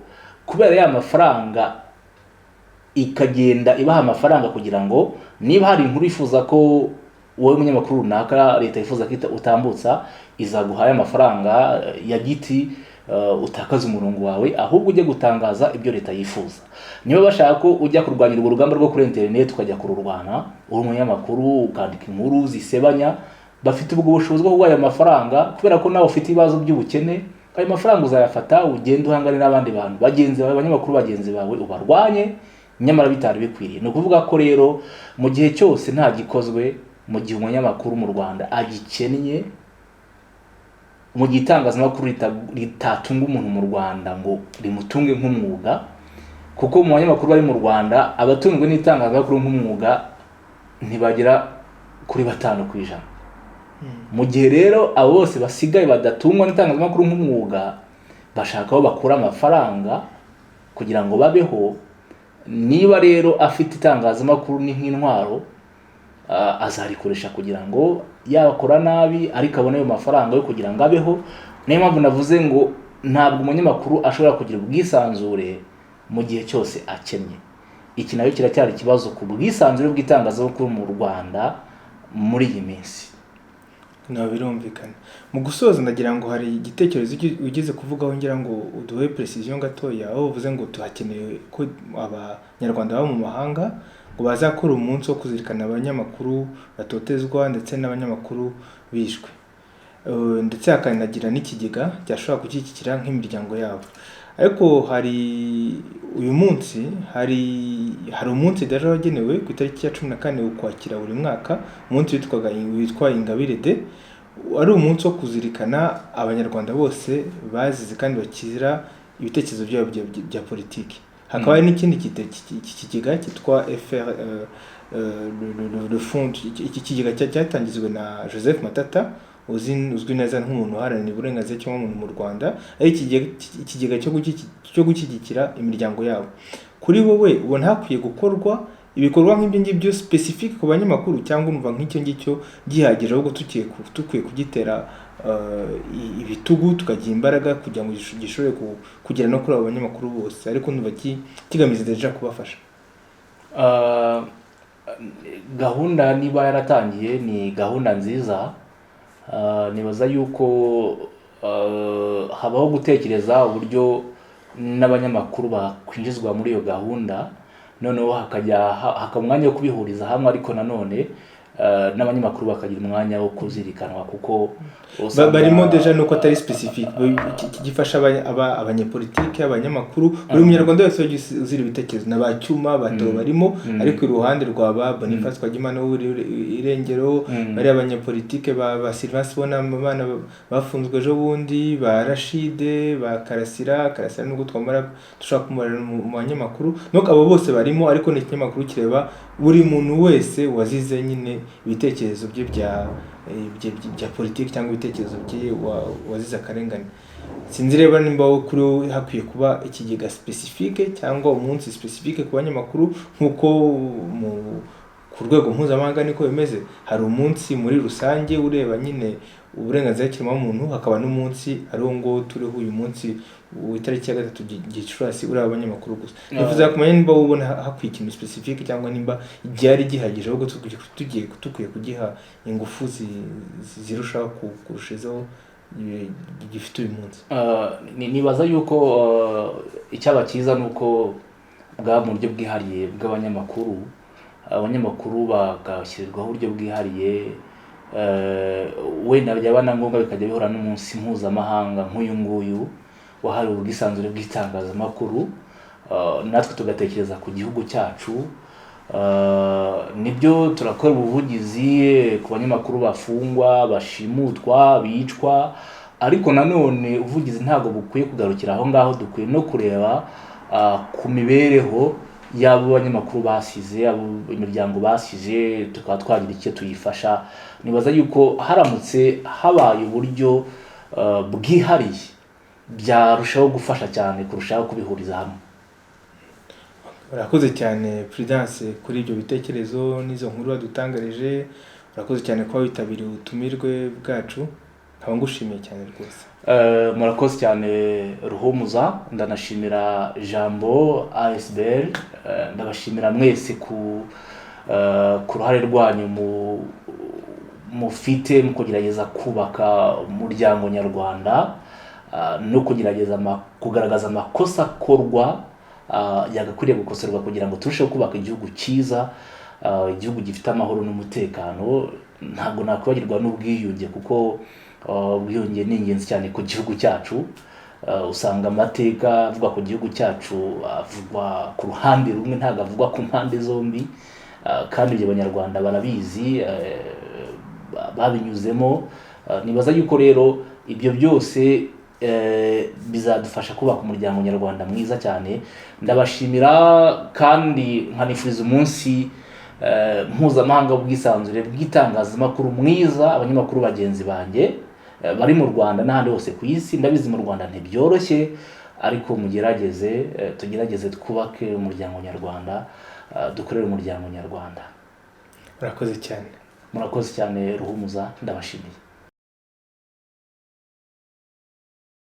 kubera ya mafaranga ikagenda ibaha amafaranga kugira ngo niba hari inkuru ifuza ko wowe munyamakuru runaka leta ifuza ko utambutsa, izaguhaye amafaranga ya giti, utakaza umurongo wawe ahubwo ujye gutangaza ibyo leta yifuza. Niba bashaka ko ujya kurwanira urugamba rwo kuri internet ukajya kururwana, uri umunyamakuru ukandika inkuru zisebanya, bafite ubwo bushobozi bwo kuguha amafaranga kubera ko nawe ufite ibibazo by'ubukene. Ayo mafaranga uzayafata ugenda uhangane n'abandi bantu bagenzi bawe, abanyamakuru bagenzi bawe, ubarwanye nyamara bitari bikwiriye. No kuvuga ko rero mu gihe cyose nta gikozwe, mu gihe umunyamakuru mu Rwanda agikennye, mu gitangazamakuru ritatunga umuntu mu Rwanda ngo rimutunge nk'umwuga, kuko mu banyamakuru bari mu Rwanda abatunzwe n'itangazamakuru nk'umwuga ntibagera kuri 5%. Mu gihe rero abo bose basigaye badatungwa n'itangazamakuru nk'umwuga, bashaka aho bakura amafaranga kugira ngo babeho. Niba rero afite itangazamakuru ni nk'intwaro, azarikoresha kugira ngo yakora nabi ariko abone ayo mafaranga yo kugira ngo abeho. Niyo mpamvu navuze ngo ntabwo umunyamakuru ashobora kugira ubwisanzure mu gihe cyose akennye. Iki nayo kiracyari ikibazo ku bwisanzure bw'itangazamakuru mu Rwanda muri iyi minsi. Na birumvikana. Mu gusoza ndagira ngo hari igitekerezo ugize kuvugaho, ngira ngo uduhe precision gatoya, aho uvuze ngo tuhakeneye ko abanyarwanda baba mu mahanga ngo bazakora umunsi wo kuzirikana abanyamakuru batotezwa ndetse n'abanyamakuru bishwe, ndetse hakanagira n'ikigega cyashobora gushyigikira nk'imiryango yabo. Ariko hari uyu munsi hari umunsi rero wagenewe ku itariki ya 14 Ukwakira buri mwaka, umunsi witwa Ingabire Day, ari umunsi wo kuzirikana abanyarwanda bose bazize kandi bakizira ibitekerezo byabo bya politiki. Hakaba hari n'ikindi kigega cyitwa le fond iki kigega cyatangizwe na Joseph Matata uzwi neza nk'umuntu uharanira uburenganzira cy'umuntu mu Rwanda, ari ikigega cyo gushyigikira imiryango yabo. Kuri wowe ubona hakwiye gukorwa ibikorwa nk'ibyo ngibyo specific ku banyamakuru, cyangwa umva nk'icyo ngicyo gihagije ahubwo tukwiye kugitera ibitugu tukagira imbaraga kugira ngo gishobore kugera no kuri abo banyamakuru bose, ariko numva kigamije deja kubafasha? Gahunda niba yaratangiye ni gahunda nziza. Nibaza yuko habaho gutekereza uburyo n'abanyamakuru bakwinjizwa muri iyo gahunda, noneho hakaba umwanya wo kubihuriza hamwe, ariko nanone n'abanyamakuru bakagira umwanya wo kuzirikanwa, kuko barimo deja nuko atari specific gifasha abanyepolitike, abanyamakuru, buri munyarwanda wese uzira ibitekerezo n'abacyuma bato barimo, ariko iruhande rwaba Boniface Twagimana irengero, bari abanyepolitike ba Sylvain Sibona, abana bafunzwe ejo bundi, ba Rashide, ba Karasira nubwo twamara dushaka kumurana mu banyamakuru, nuko abo bose barimo, ariko ni ikinyamakuru kireba buri muntu wese wazize nyine ibitekerezo bye bya politiki cyangwa ibitekerezo bye wazize akarengane. Sinzi reba nimba kuri hakwiye kuba ikigega specifique cyangwa umunsi specifique ku banyamakuru, nkuko ku rwego mpuzamahanga niko bimeze. Hari umunsi muri rusange ureba nyine uburenganzira bw'ikiremwamuntu, hakaba n'umunsi ari wo ngo turiho uyu munsi w'itariki ya 3 Gicurasi uri abanyamakuru gusa. Nifuza kumenya nimba ubona hakwiye ikintu specifique cyangwa nimba byari gihagije ahubwo tukwiye kugiha ingufu zirushaho kurushizaho gifite uyu munsi. Nibaza yuko icyaba cyiza nuko bwa mu buryo bwihariye bw'abanyamakuru, abanyamakuru bagashyirirwaho uburyo bwihariye, wenda byaba na ngombwa bikajya bihura n'umunsi mpuzamahanga nk'uyu nguyu wahariwe ubwisanzure bw'itangazamakuru, natwe tugatekereza ku gihugu cyacu. Nibyo turakora ubuvugizi ku banyamakuru bafungwa, bashimutwa, bicwa, ariko nanone ubuvugizi ntabwo bukwiye kugarukira aho ngaho. Dukwiye no kureba ku mibereho y'abo banyamakuru basize, abo imiryango basize, tukaba twagira icyo tuyifasha. Nibaza yuko haramutse habaye uburyo bwihariye byarushaho gufasha cyane kurushaho kubihuriza hamwe. Urakoze cyane Prudence kuri ibyo bitekerezo n'izo nkuru wadutangarije. Urakoze cyane kuba witabiriye ubutumirwe bwacu, nkaba ngushimiye cyane rwose. Murakoze cyane Ruhumuza, ndanashimira Jambo ASBL, ndabashimira mwese ku ruhare rwanyu mufite mu kugerageza kubaka umuryango nyarwanda, no kugaragaza amakosa akorwa yagakwiriye gukosorwa kugira ngo turusheho kubaka igihugu cyiza, igihugu gifite amahoro n'umutekano. Ntabwo nakwibagirwa n'ubwiyunge, kuko ubwiyunge ni ingenzi cyane ku gihugu cyacu. Usanga amateka avuga ku gihugu cyacu avugwa ku ruhande rumwe, ntabwo avugwa ku mpande zombi, kandi ibyo abanyarwanda barabizi, babinyuzemo. Nibaza yuko rero ibyo byose bizadufasha kubaka umuryango nyarwanda mwiza cyane. Ndabashimira kandi nkanifuriza umunsi mpuzamahanga w'ubwisanzure bw'itangazamakuru mwiza abanyamakuru bagenzi banjye bari mu Rwanda n'ahandi hose ku isi. Ndabizi mu Rwanda ntibyoroshye, ariko tugerageze twubake umuryango nyarwanda, dukorere umuryango nyarwanda. Murakoze cyane. Murakoze cyane Ruhumuza, ndabashimiye.